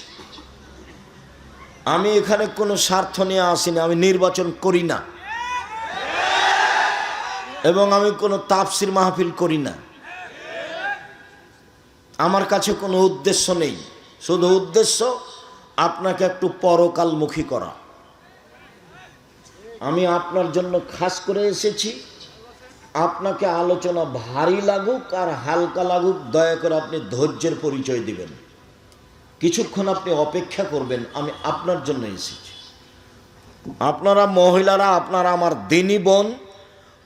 আমি এখানে কোনো স্বার্থ নিয়ে আসিনি, আমি নির্বাচন করি না, এবং আমি কোনো তাফসির মাহফিল করি না। আমার কাছে কোনো উদ্দেশ্য নেই, শুধু উদ্দেশ্য আপনাকে একটু পরকালমুখী করা। আমি আপনার জন্য খাস করে এসেছি। আপনাকে আলোচনা ভারী লাগুক আর হালকা লাগুক, দয়া করে আপনি ধৈর্যের পরিচয় দিবেন, কিছুক্ষণ আপনি অপেক্ষা করবেন। আমি আপনার জন্য এসেছি। আপনারা মহিলারা, আপনারা আমার দিনী বোন,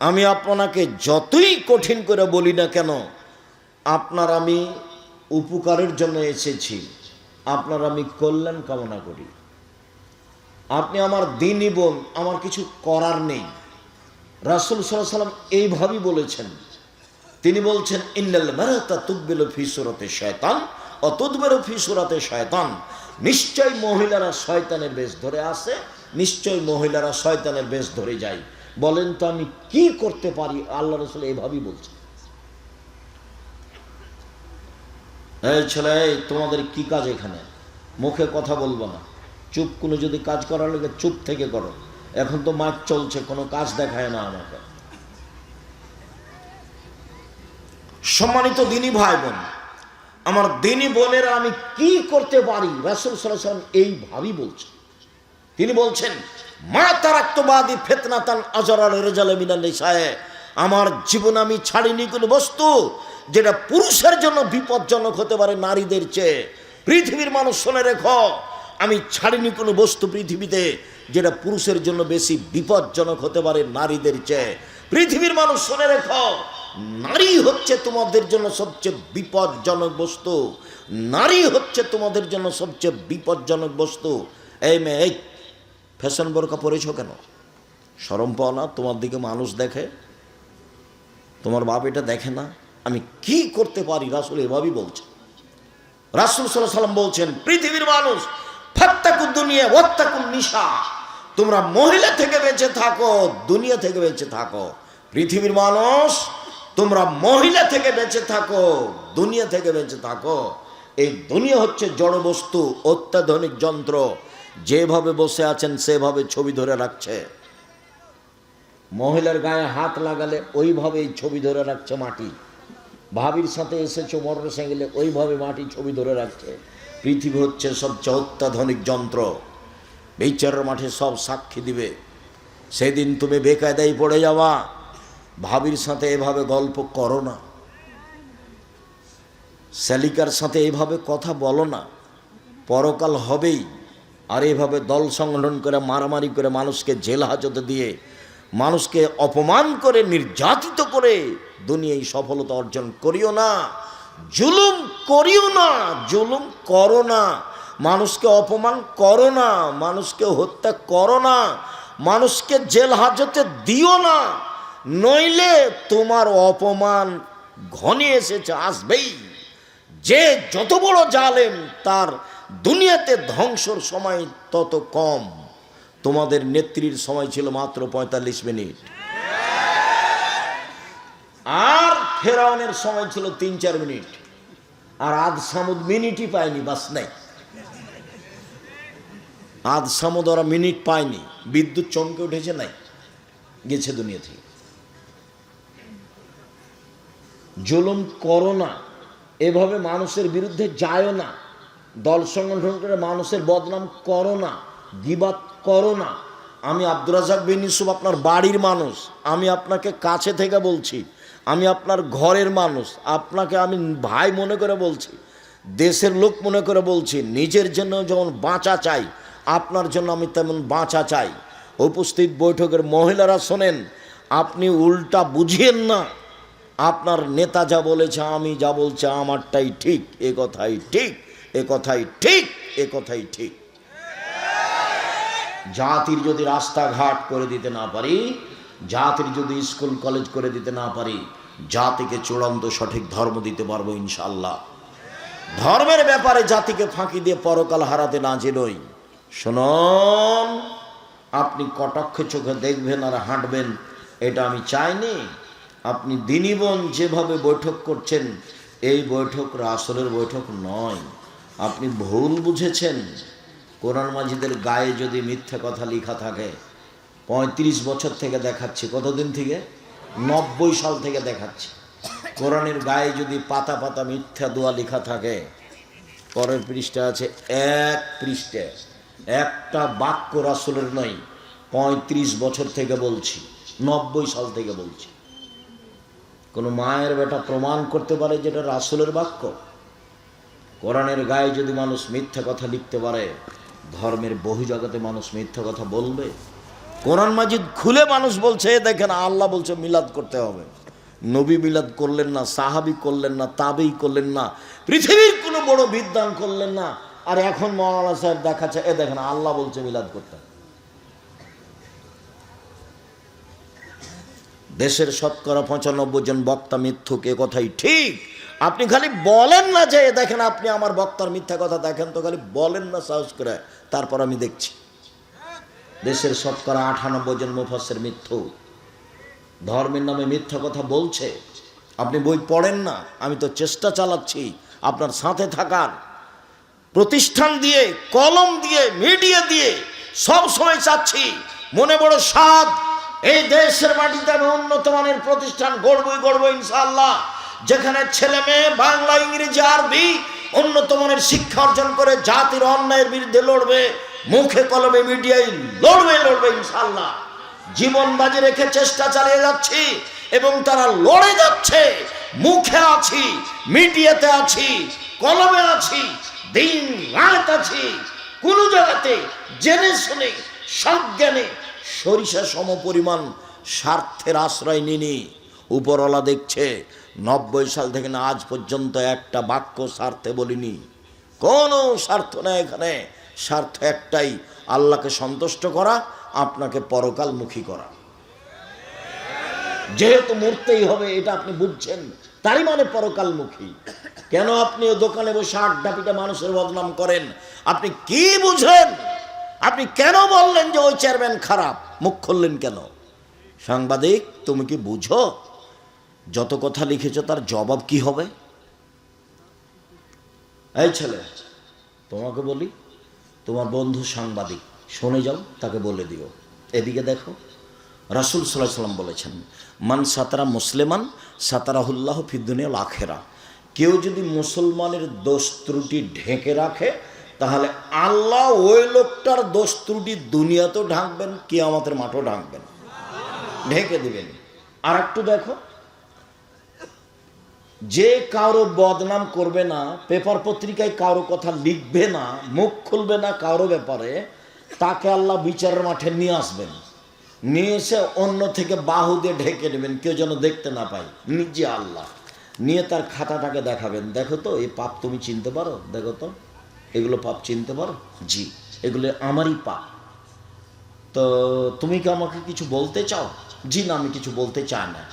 আমি আপনাকে যতই কঠিন করে বলি না কেন, আপনার আমি উপকারের জন্য এসেছি, আপনার আমি কল্যাণ কামনা করি। আপনি আমার দিনী বোন, আমার কিছু করার নেই। রাসূল সাল্লাল্লাহু আলাইহি ওয়াসাল্লাম এইভাবেই বলেছেন। তিনি বলছেন ইন্নাল মারাতা তুকবিলু ফি সূরাতি শায়তান ওয়া তুদবিরু ফি সূরাতি শায়তান, নিশ্চয় মহিলারা শয়তানের বেশ ধরে আসে, নিশ্চয় মহিলারা শয়তানের বেশ ধরে যায়। বলেন তো আমি কি করতে পারি? আল্লাহ রাসূল এইভাবেই বলছেন। এই ছেলে, তোমাদের কি কাজ এখানে? মুখে কথা বলবো না, চুপ। কোনো যদি কাজ করার লাগে চুপ থেকে করো। এখন তো মাঠ চলছে, কোনো কাজ দেখায় না আমাকে। সম্মানিত দিনী ভাই বোন, আমার দিনী বোনেরা, আমি কি করতে পারি? রাসূল সাল্লাল্লাহু আলাইহি ওয়াসাল্লাম এইভাবেই বলছেন। তিনি বলছেন মা তারাকতু বাদি ফিতনাতান আজরাল রিজাল মিনান নিসায়ে, আমার জীবন আমি ছাড়িনি কোনো বস্তু যেটা পুরুষের জন্য বিপজ্জনক হতে পারে নারীদের চেয়ে। পৃথিবীর মানুষ শুনে রেখো, আমি ছাড়িনি কোনো বস্তু পৃথিবীতে যেটা পুরুষের জন্য বেশি বিপজ্জনক হতে পারে নারীদের চেয়ে। পৃথিবীর মানুষ শুনে রেখো, নারী হচ্ছে তোমাদের জন্য সবচেয়ে বিপজ্জনক বস্তু। নারী হচ্ছে তোমাদের জন্য সবচেয়ে বিপজ্জনক বস্তু। এই মেয়ে, এই ফ্যাশন বোরকা পরেছো কেন? শরম পাও না? তোমার দিকে মানুষ দেখে, তোমার বাপ এটা দেখে না? আমি কি করতে পারি? রাসূল এভাবেই বলছেন। রাসূল সাল্লাল্লাহু আলাইহি ওয়াসাল্লাম বলছেন, পৃথিবীর মানুষ ফাত্তাকুদ দুনিয়া ওয়াত্তাকুন নিসা, তোমরা মহিলা থেকে বেঁচে থাকো, দুনিয়া থেকে বেঁচে থাকো। পৃথিবীর মানুষ তোমরা মহিলা থেকে বেঁচে থাকো, দুনিয়া থেকে বেঁচে থাকো। এই দুনিয়া হচ্ছে জড় বস্তু, অত্যাধুনিক যন্ত্র, যেভাবে বসে আছেন সেভাবে ছবি ধরে রাখছে। মহিলার গায়ে হাত লাগালে ওইভাবেই ছবি ধরে রাখছে মাটি। ভাবির সাথে এসেছো মোটর সাইকেলে, ওইভাবে মাটি ছবি ধরে রাখছে। পৃথিবী হচ্ছে সবচেয়ে অত্যাধুনিক যন্ত্র। বিচারের মাঠে সব সাক্ষী দিবে। সেদিন তুমি বেকায়দায় পড়ে যাওয়া। ভাবির সাথে এভাবে গল্প করো না, শালিকার সাথে এইভাবে কথা বলো না, পরকাল হবেই। আর এইভাবে দল সংগঠন করে মারামারি করে মানুষকে জেল হাজতে দিয়ে মানুষকে অপমান করে নির্যাতিত করে দুনিয়ায় সফলতা অর্জন করিও না। জুলুম করিও না, জুলুম করো না, মানুষকে অপমান করো না, মানুষকে হত্যা করো না, মানুষকে জেল হাজতে দিও না, নইলে তোমার অপমান ঘনিয়ে এসেছে, আসবেই। যে যত বড় জালেম তার দুনিয়াতে ধ্বংসর সময় তত কম। তোমাদের নেত্রীর সময় ছিল মাত্র 45 মিনিট, আর ফেরাউনের সময় ছিল 3-4 মিনিট, আর আদ সামুদ মিনিটই পায়নি, বাস নাই। আদ সামুদ ওরা মিনিট পায়নি, বিদ্যুৎ চমকে উঠেছে, নাই, গেছে দুনিয়া থেকে। জুলুম করো না, এভাবে মানুষের বিরুদ্ধে যায়ও না, দল সংগঠন করে মানুষের বদনাম করো না, গীবাত করো না। আমি আব্দুর রাজ্জাক বিন ইউসুফ আপনার বাড়ির মানুষ, আমি আপনাকে কাছে থেকে বলছি, আমি আপনার ঘরের মানুষ, আপনাকে আমি ভাই মনে করে বলছি, দেশের লোক মনে করে বলছি। নিজের জন্য যেমন বাঁচা চাই, আপনার জন্য আমি তেমন বাঁচা চাই। উপস্থিত বৈঠকের মহিলারা শোনেন, আপনি উল্টা বুঝিয়েন না। আপনার নেতা যা বলেছে, আমি যা বলছি আমারটাই ঠিক, এ কথাই ঠিক, এ কথাই ঠিক, এ কথাই ঠিক। জাতির যদি রাস্তাঘাট করে দিতে না পারি, জাতির যদি স্কুল কলেজ করে দিতে না পারি, জাতিকে চূড়ান্ত সঠিক ধর্ম দিতে পারবো ইনশাআল্লাহ। ধর্মের ব্যাপারে জাতিকে ফাঁকি দিয়ে পরকাল হারাতে রাজি নই। শুনুন, আপনি কটাক্ষ চোখে দেখবেন আর হাঁটবেন, এটা আমি চাইনি। আপনি দিনীবন যেভাবে বৈঠক করছেন, এই বৈঠক রাসূলের বৈঠক নয়, আপনি ভুল বুঝেছেন। কোরআন মাজিদের গায়ে যদি মিথ্যা কথা লেখা থাকে, 35 বছর থেকে দেখাচ্ছি, কতদিন থেকে? 90 সাল থেকে দেখাচ্ছি। কোরআনের গায়ে যদি পাতা পাতা মিথ্যা দোয়া লেখা থাকে, পরের পৃষ্ঠা আছে, এক পৃষ্ঠা একটা বাক্য রাসূলের নয়। 35 বছর থেকে বলছি, 90 সাল থেকে বলছি। কোনো মায়ের বেটা প্রমাণ করতে পারে যেটা রাসূলের বাক্য? কোরআনের গায়ে যদি মানুষ মিথ্যা কথা লিখতে পারে, ধর্মের বহির্জগতে মানুষ মিথ্যা কথা বলবে? কোরআন মাজিদ খুলে মানুষ বলছে, দেখেন আল্লাহ বলছে মিলাদ করতে হবে। নবী মিলাদ করলেন না, সাহাবী করলেন না, তাবেঈ করলেন না, পৃথিবীর কোনো বড় বিদ্বান করলেন না। আর এখন মাওলানা সাহেব দেখাচ্ছে, এ দেখেন আল্লাহ বলছে মিলাদ করতে হবে। দেশের 95% জন বক্তা মিথ্যুক, এ কথাই ঠিক। আপনি খালি বলেন না যে দেখেন আপনি আমার বক্তার মিথ্যা কথা দেখেন, তো খালি বলেন না সাহস করে, তারপর আমি দেখছি। দেশের 98% জন মুফাসসির মিথ্যুক, ধর্মের নামে মিথ্যা কথা বলছে। আপনি বই পড়েন না, আমি তো চেষ্টা চালাচ্ছি আপনার সাথে থাকার, প্রতিষ্ঠান দিয়ে, কলম দিয়ে, মিডিয়া দিয়ে সব সময় চাচ্ছি। মনে বড় সাধ, এই দেশের মাটিতে আমি উন্নত মানের প্রতিষ্ঠান গড়বো ইনশাআল্লাহ, যেখানে ছেলে মেয়ে বাংলা, ইংরেজি, আরবি উন্নত মানের শিক্ষা অর্জন করে জাতির অন্যায়ের বিরুদ্ধে লড়বে, মুখে কলমে মিডিয়ায় লড়বে ইনশাআল্লাহ। জীবন বাজি রেখে চেষ্টা চালিয়ে যাচ্ছি এবং তারা লড়ে যাচ্ছে। মুখে আছি, মিডিয়াতে আছি, কলমে আছি, দিন রাত আছি, কোন জায়গাতে জেনে শুনে সজ্ঞানে সরিষা সম পরিমাণ স্বার্থের আশ্রয় নিনি। উপরওয়ালা দেখছে, 90 সাল থেকে না আজ পর্যন্ত একটা বাক্য স্বার্থে বলিনি। কোনো স্বার্থ নেই এখানে, স্বার্থ একটাই, আল্লাহকে সন্তুষ্ট করা আপনাকে পরকালমুখী করা। যেহেতু মরতেই হবে এটা আপনি বুঝছেন, তারই মানে পরকালমুখী। কেন আপনি দোকানে বসে আড্ডা পিটা মানুষের বদনাম করেন? আপনি কি বুঝেন? আপনি কেন বললেন যে ওই চেয়ারম্যান খারাপ? মুখ খুললেন কেন? সাংবাদিক, তুমি কি বুঝো যত কথা লিখেছো তার জবাব কি হবে? এই ছেলে, তোমাকে বলি, তোমার বন্ধু সাংবাদিক, শুনে যাও, তাকে বলে দিও, এদিকে দেখো, রাসূল সাল্লাল্লাহু আলাইহি ওয়াসাল্লাম বলেছেন, মান সাতারা মুসলিমান সাতারাহুল্লাহ ফিদ দুনিয়াল আখিরা। কেউ যদি মুসলমানের দোষ ত্রুটি ঢেকে রাখে, তাহলে আল্লাহ ওই লোকটার দোষ ত্রুটি দুনিয়াতেও ঢাকবেন, কিয়ামতের মাঠেও ঢাকবেন, ঢেকে দিবেন। আর একটু দেখো, যে কারো বদনাম করবে না, পেপার পত্রিকায় কারো কথা লিখবে না, মুখ খুলবে না কারো ব্যাপারে, তাকে আল্লাহ বিচারের মাঠে নিয়ে আসবেন, নিয়ে এসে অন্য থেকে বাহু দিয়ে ঢেকে নেবেন, কেউ যেন দেখতে না পায়, নিজে আল্লাহ নিয়ে তার খাতাটাকে দেখাবেন, দেখো তো এই পাপ তুমি চিনতে পারো, দেখো তো এগুলো পাপ চিনতে পারো, জি এগুলো আমারই পাপ। তো তুমি কি আমাকে কিছু বলতে চাও? জি না, আমি কিছু বলতে চাই না।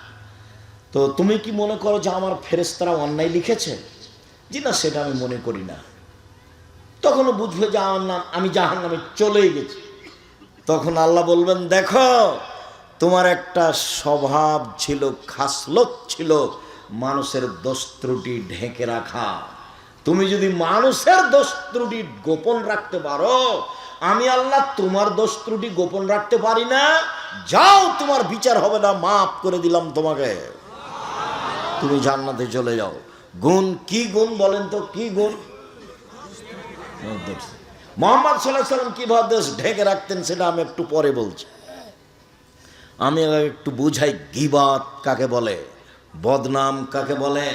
তো তুমি কি মনে করো যে আমার ফেরেশতারা অন্যায় লিখেছে? জি না, সেটা আমি মনে করি না। তখনও বুঝবে যে আমার নাম, আমি জাহান্নামে চলেই গেছি। তখন আল্লাহ বলবেন, দেখো তোমার একটা স্বভাব ছিল, খাসলত ছিল মানুষের দোষ ত্রুটি ঢেকে রাখা। তুমি যদি মানুষের দোষ ত্রুটি গোপন রাখতে পারো, আমি আল্লাহ তোমার দোষ ত্রুটি গোপন রাখতে পারি না। যাও, তোমার বিচার হবে না, মাফ করে দিলাম তোমাকে, তুমি জান্নাতে চলে যাও। গুণ কি গুণ বলেন তো, কি গুণ? মুহাম্মদ সাল্লাল্লাহু আলাইহি ওয়াসাল্লাম কিভাবে দেশ ঢেকে রাখতেন সেটা আমি একটু পরে বলছি। আমি একটু বুঝাই, গীবাত কাকে বলে, বদনাম কাকে বলে,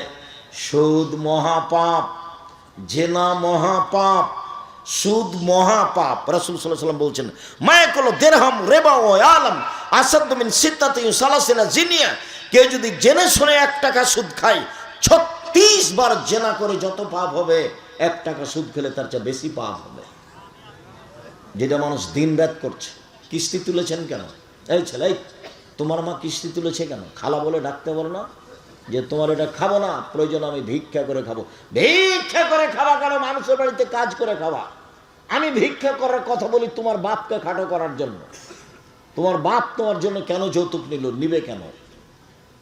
সুদ মহাপাপ, জেনা মহাপাপ, সুদ মহাপাপ। রাসূল সাল্লাল্লাহু আলাইহি ওয়াসাল্লাম বলছেন, মায়াকুল দিরহাম রিবা ওয়া আলাম আসাদ মিন সিত্তাতি সালাসিনা জিনিয়া। কেউ যদি জেনে শুনে 1 টাকা সুদ খায়, 36 বার জেনা করে যত পাপ হবে, 1 টাকা সুদ খেলে তার চেয়ে বেশি পাপ হবে। যেটা মানুষ দিন রাত করছে। কিস্তি তুলেছেন কেন? এই ছেলে, তোমার মা কিস্তি তুলেছে কেন? খালা বলে ডাকতে বলো না যে তোমার এটা খাবো না, প্রয়োজন আমি ভিক্ষা করে খাবো। ভিক্ষা করে খাওয়া কেন? মানুষের বাড়িতে কাজ করে খাওয়া। আমি ভিক্ষা করার কথা বলি তোমার বাপকে খাটো করার জন্য। তোমার বাপ তোমার জন্য কেন যৌতুক নিল, নিবে কেন?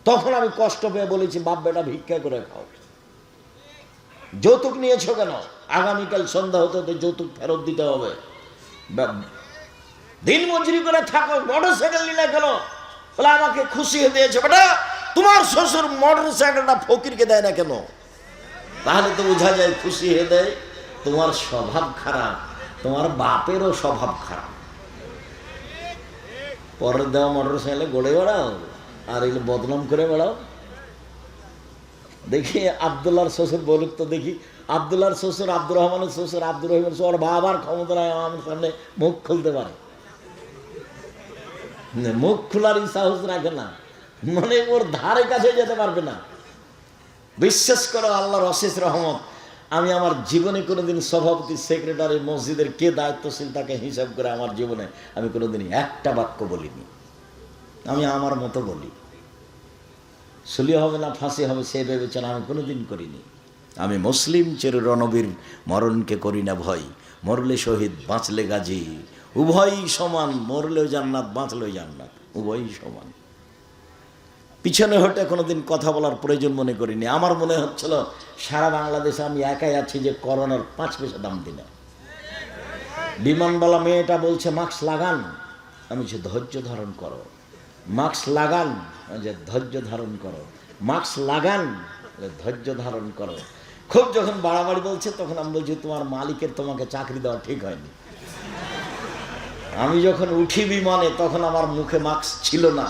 তখন আমি কষ্ট পেয়ে বলেছি, বাপ বেটা ভিক্ষা করে খাও। যৌতুক নিয়েছো কেন? আগামীকাল সন্ধ্যা হতে হতে যৌতুক ফেরত দিতে হবে। দিন মজুরি করে থাকো, মোটরসাইকেল নিলে কেন? বলে আমাকে খুশি হয়ে দিয়েছে। বেটা, তোমার শ্বশুর মোটরসাইকেলটা ফকিরকে দেয় না কেন? তাহলে তো বোঝা যায় খুশি হয়ে দেয়। তোমার স্বভাব খারাপ, তোমার বাপেরও স্বভাব খারাপ। পরের দেওয়া মোটরসাইকেলে গড়ে বেড়াও আর এগুলো বদনাম করে বেড়াও। দেখি আব্দুল্লাহর শ্বশুর বলুক তো দেখি, আব্দুল্লাহর শ্বশুর, আব্দুর রহমানের শ্বশুর, আব্দুর রহিমের শ্বশুর, বাবার ক্ষমতা নাই আমার সামনে মুখ খুলতে পারে? মুখ খোলার সাহস রাখে না, মানে ওর ধারে কাছে যেতে পারবে না। বিশ্বাস করো, আল্লাহর অশেষ রহমত, আমি আমার জীবনে কোনোদিন সভাপতি, সেক্রেটারি, মসজিদের কে দায়িত্বশীল তাকে হিসাব করে আমার জীবনে আমি কোনোদিন একটা বাক্য বলিনি। আমি আমার মতো বলি, সুলি হবে না ফাঁসি হবে সে বিবেচনা আমি কোনোদিন করিনি। আমি মুসলিম চেরু রণবীর, মরণকে করি না ভয়, মরলে শহীদ বাঁচলে গাজী, উভয়ই সমান, মরলেও জান্নাত বাঁচলেও জান্নাত, উভয়ই সমান। পিছনে হটে কোনোদিন কথা বলার প্রয়োজন মনে করিনি। আমার মনে হচ্ছিল সারা বাংলাদেশে আমি একাই আছি যে করোনার 5 পয়সা দাম দিই না। বিমানবালা মেয়েটা বলছে মাস্ক লাগান, আমি যে ধৈর্য ধারণ করো, মাস্ক লাগান, যে ধৈর্য ধারণ করো, মাস্ক লাগান, ধৈর্য ধারণ করো। খুব যখন বাড়াবাড়ি বলছে তখন আমি বলছি, তোমার মালিকের তোমাকে চাকরি দেওয়া ঠিক হয়নি। আমি যখন উঠি বিমানে তখন আমার মুখে মাস্ক ছিল না,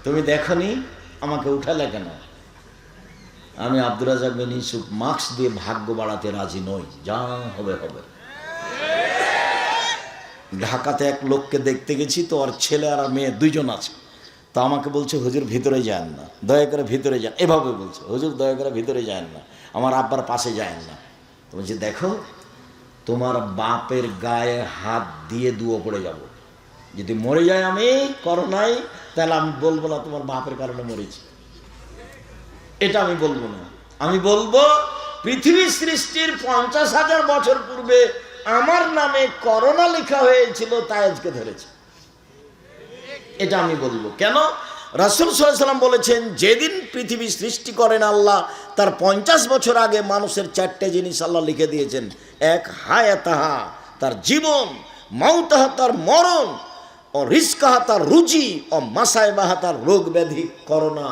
তুমি দেখনি, আমাকে উঠালে কেন? আমি আব্দুর রাজ্জাক বিন ইউসুফ মাস্ক দিয়ে ভাগ্য বাড়াতে রাজি নই, যা হবে হবে। ঢাকাতে এক লোককে দেখতে গেছি, তো ওর ছেলে আর মেয়ে 2 জন আছে। তো আমাকে বলছে, হুজুর ভিতরে যান না, দয়া করে ভিতরে যান, এভাবে বলছে, হুজুর দয়া করে ভিতরে যান না, আমার আব্বার পাশে যান না। তো বলছি, দেখো তোমার বাপের গায়ে হাত দিয়ে দুয়ো পড়ে যাব, যদি মরে যায় আমি করোনায়, তাহলে আমি বলবো না তোমার বাপের কারণে মরেছি, এটা আমি বলবো না। আমি বলবো পৃথিবী সৃষ্টির 50,000 বছর পূর্বে আমার নামে করোনা লেখা হয়েছিল, তাই আজকে ধরেছে, এটা আমি বলবো। কেন? রাসূল সাল্লাল্লাহু আলাইহি ওয়াসাল্লাম বলেছেন, যেদিন পৃথিবী সৃষ্টি করেন আল্লাহ, তার 50 বছর আগে মানুষের 4টে জিনিস আল্লাহ লিখে দিয়েছেন। এক, হায়াতাহা, তার জীবন, মাউতাহা, তার মরণ, ও রিজকাহা, তার রুজি, ও মাসাইবাহা, তার রোগ ব্যাধি, করোনা।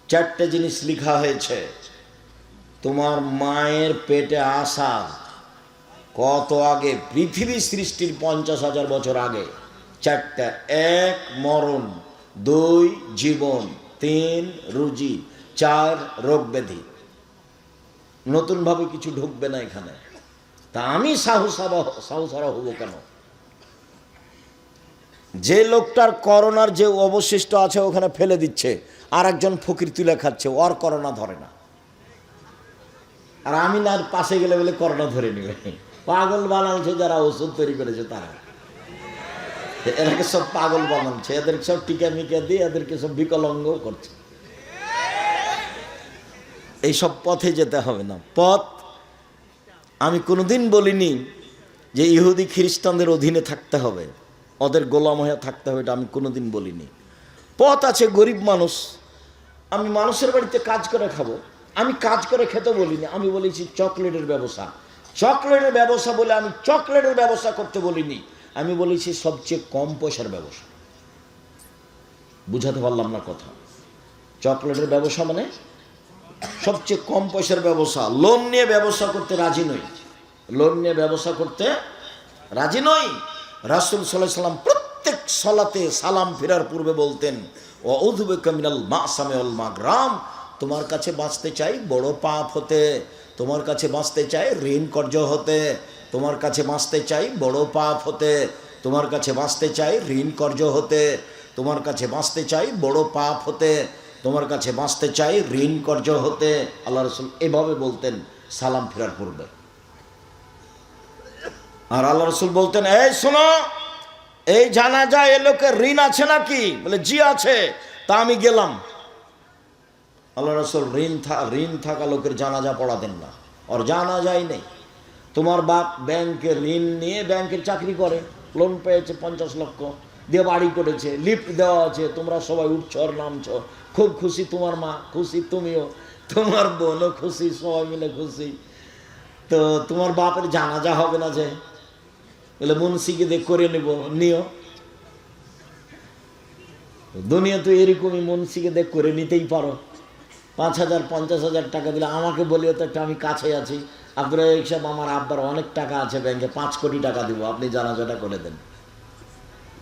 4টে জিনিস লিখা হয়েছে। তোমার মায়ের পেটে আসা কত আগে? পৃথিবী সৃষ্টির 50,000 বছর আগে। 4টা, 1 মরণ, 2 জীবন, 3 রুজি, 4 রোগ ব্যাধি। নতুনভাবে কিছু ঢুকবে না এখানে। তা আমি সাহসারা হবো কেন? যে লোকটার করোনার যে অবশিষ্ট আছে ওখানে ফেলে দিচ্ছে, আর একজন ফকির তুলে খাচ্ছে, ওর করোনা ধরে না, আর আমি না পাশে গেলে বলে করোনা ধরে নিবে। পাগল বানাচ্ছে যারা ওষুধ তৈরি করেছে তারা, এদেরকে সব পাগল বানাচ্ছে, এদেরকে সব টিকা মিকা দিয়ে এদেরকে সব বিকলাঙ্গ করছে। এইসব পথে যেতে হবে না। পথ আমি কোনোদিন বলিনি যে ইহুদি খ্রিস্টানদের অধীনে থাকতে হবে, ওদের গোলাম হয়ে থাকতে হবে, এটা আমি কোনোদিন বলিনি। পথ আছে, গরিব মানুষ, আমি মানুষের বাড়িতে কাজ করে খাবো, আমি কাজ করে খেতে বলিনি, আমি বলেছি চকলেটের ব্যবসা। চকলেটের ব্যবসা বলে আমি চকলেটের ব্যবসা করতে বলিনি, আমি বলেছি সবচেয়ে কম পয়সার ব্যবসা। বুঝাতে পারলাম না কথা? চকলেটের ব্যবসা মানে সবচেয়ে কম পয়সার ব্যবসা। লোন নিয়ে ব্যবসা করতে রাজি নই, লোন নিয়ে ব্যবসা করতে রাজি নই। রাসূল সাল্লাল্লাহু আলাইহি ওয়াসাল্লাম প্রত্যেক সালাতে সালাম ফেরার পূর্বে বলতেন, ওয়াউযু বিকা মিনাল মাসামি ওয়াল মাগরাম, তোমার কাছে বাঁচতে চাই বড় পাপ হতে, তোমার কাছে বাঁচতে চাই ঋণ কর্জ হতে, তোমার কাছে বাঁচতে চাই বড় পাপ হতে, তোমার কাছে বাঁচতে চাই ঋণ কর্জ হতে, তোমার কাছে বাঁচতে চাই বড় পাপ হতে, তোমার কাছে বাঁচতে চাই ঋণ কর্জ হতে। আল্লাহ রাসূল এভাবে বলতেন সালাম ফেরার পূর্বে। আর আল্লাহ রাসূল বলতেন, এই শোনো, এই জানাজা এ লোকের ঋণ আছে নাকি? বলে জি আছে। তা আমি গেলাম। আল্লাহ রাসূল ঋণ থাকা লোকের জানাজা পড়াতেন না, ওর জানাজাই নেই। তোমার বাপ ব্যাংকে ঋণ নিয়ে ব্যাংকের চাকরি করে, লোন পেয়েছে 50 লক্ষ দিয়ে বাড়ি করেছে, লিফট দেওয়া আছে, তোমরা সবাই উঠছ আর নামছ, খুব খুশি, তোমার মা খুশি, তুমিও, তোমার বোনও খুশি, সবাই মিলে খুশি। তো তোমার বাপের জানাজা হবে না যে? বলে মুন্সিকে দিয়ে করে নিও। দুনিয়া তো এরকমই, মুন্সিকে দিয়ে করে নিতেই পারো। 5,000 50,000 টাকা দিলে আমাকে বলিও তো একটা, আমি কাছে আছি, আব্দুল রাজ্জাক সাহেব আমার আব্বার অনেক টাকা আছে ব্যাংকে, 5 কোটি টাকা দিব, আপনি জানাজাটা করে দেন।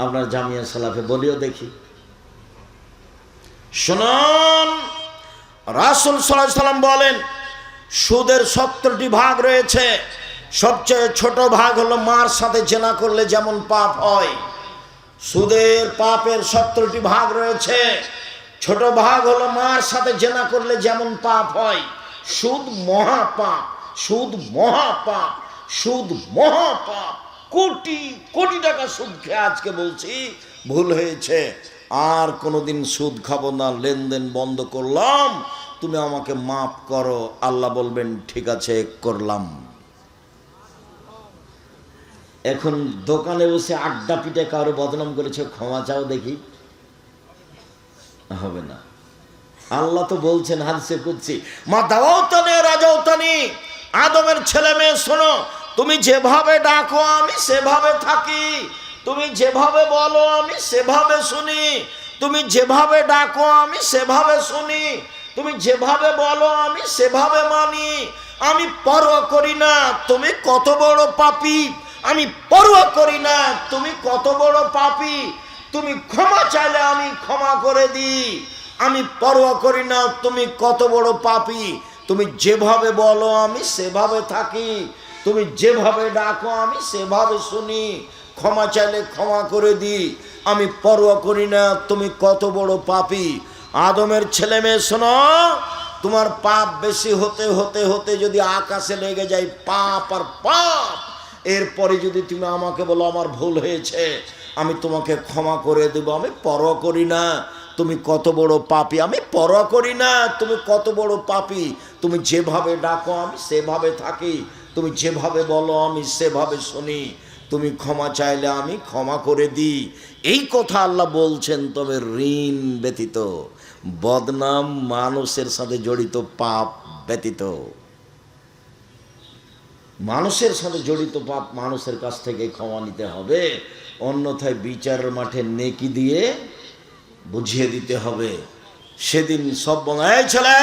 আপনার জামিয়া সালাফে বলিও দেখি। শুনুন, রাসূল সাল্লাল্লাহু আলাইহি ওয়াসাল্লাম বলেন, সুদের 70টি ভাগ রয়েছে। সবচেয়ে ছোট ভাগ হলো মার সাথে জেনা করলে যেমন পাপ হয়। সুদের পাপের 70টি ভাগ রয়েছে। ছোট ভাগ হলো মার সাথে জেনা করলে যেমন পাপ হয়। সুদ মহাপাপ, সুদ মহাপাপ, সুদ মহাপাপ। কোটি কোটি টাকা সুদ খেয়ে আজকে বলছি ভুল হয়েছে, আর কোনোদিন সুদ খাবো না, লেনদেন বন্ধ করলাম, তুমি আমাকে মাফ করো। আল্লাহ বলবেন ঠিক আছে করলাম। এখন দোকানে বসে আড্ডা পিটে কারো বদনাম করেছে, ক্ষমা চাও দেখি, হবে না। আল্লাহ তো বলছেন হাদিসে কুদসি, মা দাওতানি রাজাউতানি, আদমের ছেলে মেয়ে শোনো, তুমি যেভাবে ডাকো আমি সেভাবে থাকি, তুমি যেভাবে বলো আমি সেভাবে শুনি, তুমি যেভাবে ডাকো আমি সেভাবে শুনি, তুমি যেভাবে বলো আমি সেভাবে মানি। আমি পরোয়া করি না তুমি কত বড় পাপী, আমি পরোয়া করি না তুমি কত বড় পাপী, তুমি ক্ষমা চাইলে আমি ক্ষমা করে দিই, আমি পরোয়া করি না তুমি কত বড় পাপী, তুমি যেভাবে বলো আমি সেভাবে থাকি, তুমি যেভাবে ডাকো আমি সেভাবে শুনি, ক্ষমা চাইলে ক্ষমা করে দিই, আমি পরোয়া করি না তুমি কত বড় পাপী। আদমের ছেলে মেয়ে শোনো, তোমার পাপ বেশি হতে হতে হতে যদি আকাশে লেগে যায় পাপ আর পাপ, এরপরে যদি তুমি আমাকে বলো আমার ভুল হয়েছে, আমি তোমাকে ক্ষমা করে দেব, আমি পরোয়া করি না তুমি কত বড় পাপী, আমি পরোয়া করি না তুমি কত বড় পাপী। তুমি যেভাবে ডাকো আমি সেভাবে থাকি, তুমি যেভাবে বলো আমি সেভাবে শুনি, তুমি ক্ষমা চাইলে আমি ক্ষমা করে দিই। এই কথা আল্লাহ বলছেন। তবে ঋণ ব্যতীত, বদনাম মানুষের সাথে জড়িত পাপ ব্যতীত, মানুষের সাথে জড়িত পাপ মানুষের কাছ থেকে ক্ষমা নিতে হবে, অন্যথায় বিচারের মাঠে নেকি দিয়ে বুঝিয়ে দিতে হবে। সেদিন সব বঙায় ছেলে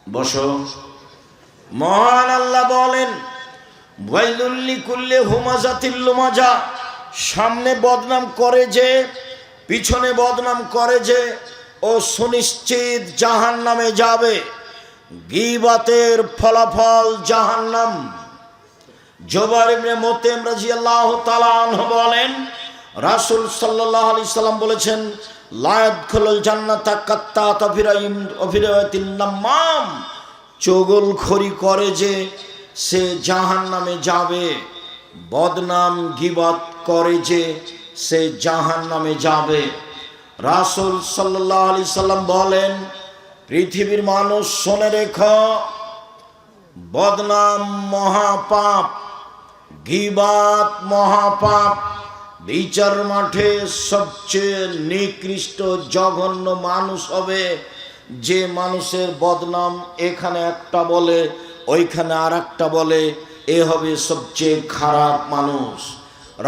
বসো। মহান আল্লাহ বলেন ওয়াইলুল লিকুল্লি হুমাজাতিল লুমাজা, সামনে বদনাম করে যে, পিছনে বদনাম করে যে, ও সুনিশ্চিত জাহান্নামে যাবে। গীবাতের ফলাফল জাহান্নাম। জুবাইর ইবনে মুতঈম রাদিয়াল্লাহু তাআলা আনহু বলেন রাসূল সাল্লাল্লাহু আলাইহি সাল্লাম বলেছেন লা ইয়াদখুলুল জান্নাতা কাত্তাতা ফিরাতিন নামাম, চগলখড়ি করে যে সে জাহান্নামে যাবে, বদনাম গীবাত করে যে সে জাহান্নামে যাবে। রাসূল সাল্লাল্লাহু আলাইহি সাল্লাম বলেন পৃথিবীর মানুষ শুনে রেখো, বদনাম মহাপাপ, গীবাত মহাপাপ। বিচার মাঠে সবচেয়ে নিকৃষ্ট জঘন্য মানুষ হবে যে মানুষের বদনাম এখানে একটা বলে ওইখানে আর একটা বলে, এ হবে সবচেয়ে খারাপ মানুষ।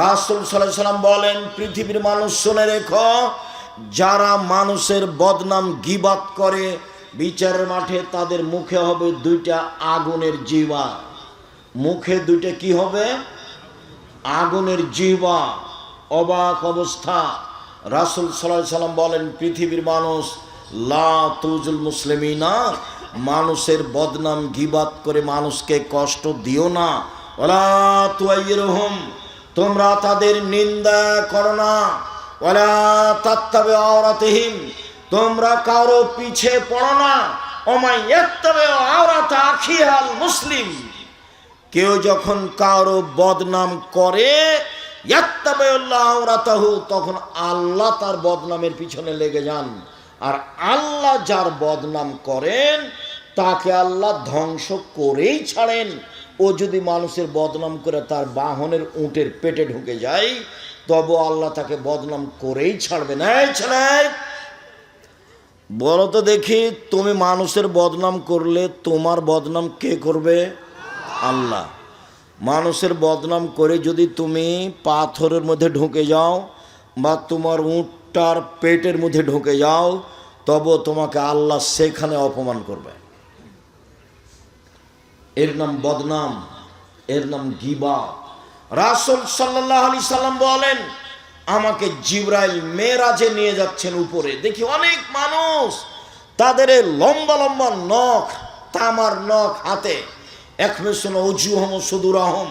রাসূল সাল্লাল্লাহু আলাইহি সাল্লাম বলেন পৃথিবীর মানুষ শুনে রেখো, যারা মানুষের বদনাম গীবাত করে বিচারের মাঠে তাদের মুখে হবে দুইটা আগুনের জিহ্বা। মুখে দুইটা কি হবে? আগুনের জিহ্বা। অবাক অবস্থা। রাসূল সাল্লাল্লাহু আলাইহি সাল্লাম বলেন পৃথিবীর মানুষ লা তুজুল মুসলিমিনা, মানুষের বদনাম গীবাত করে মানুষকে কষ্ট দিও না। ওয়ালা তুআইরুহুম, তোমরা তাদের নিন্দা করো না। ওয়ালা তাত্তাবিউ আওরাতিহিম, তোমরা কারো পিছে পড়ো না। ওমাই ইয়াত্তাবিউ আওরাতা আখিহাল মুসলিম, কেউ যখন কারো বদনাম করে ইয়াত্তাবিউল্লাহু আওরাতাহু, তখন আল্লাহ তার বদনামের পিছনে লেগে যান। আর আল্লাহ যার বদনাম করেন তাকে আল্লাহ ধ্বংস করেই ছাড়েন। ও যদি মানুষের বদনাম করে তার বাহনের উটের পেটে ঢুকে যায় তবে আল্লাহ তাকে বদনাম করেই ছাড়বে না। ছেলে বলো তো দেখি, তুমি মানুষের বদনাম করলে তোমার বদনাম কে করবে? আল্লাহ। মানুষের বদনাম করে যদি তুমি পাথরের মধ্যে ঢুকে যাও বা তোমার উটটার পেটের মধ্যে ঢুকে যাও তবে তোমাকে আল্লাহ সেখানে অপমান করবে। এর নাম বদনাম, এর নাম গীবাত। রাসূল সাল্লাল্লাহু আলাইহি সাল্লাম বলেন আমাকে জিবরাইল মেরাজে নিয়ে যাচ্ছেন উপরে, দেখি অনেক মানুষ তাদের লম্বা লম্বা নখ, তামার নখ হাতে, একমেশন ওজুহম সুদুরাহম,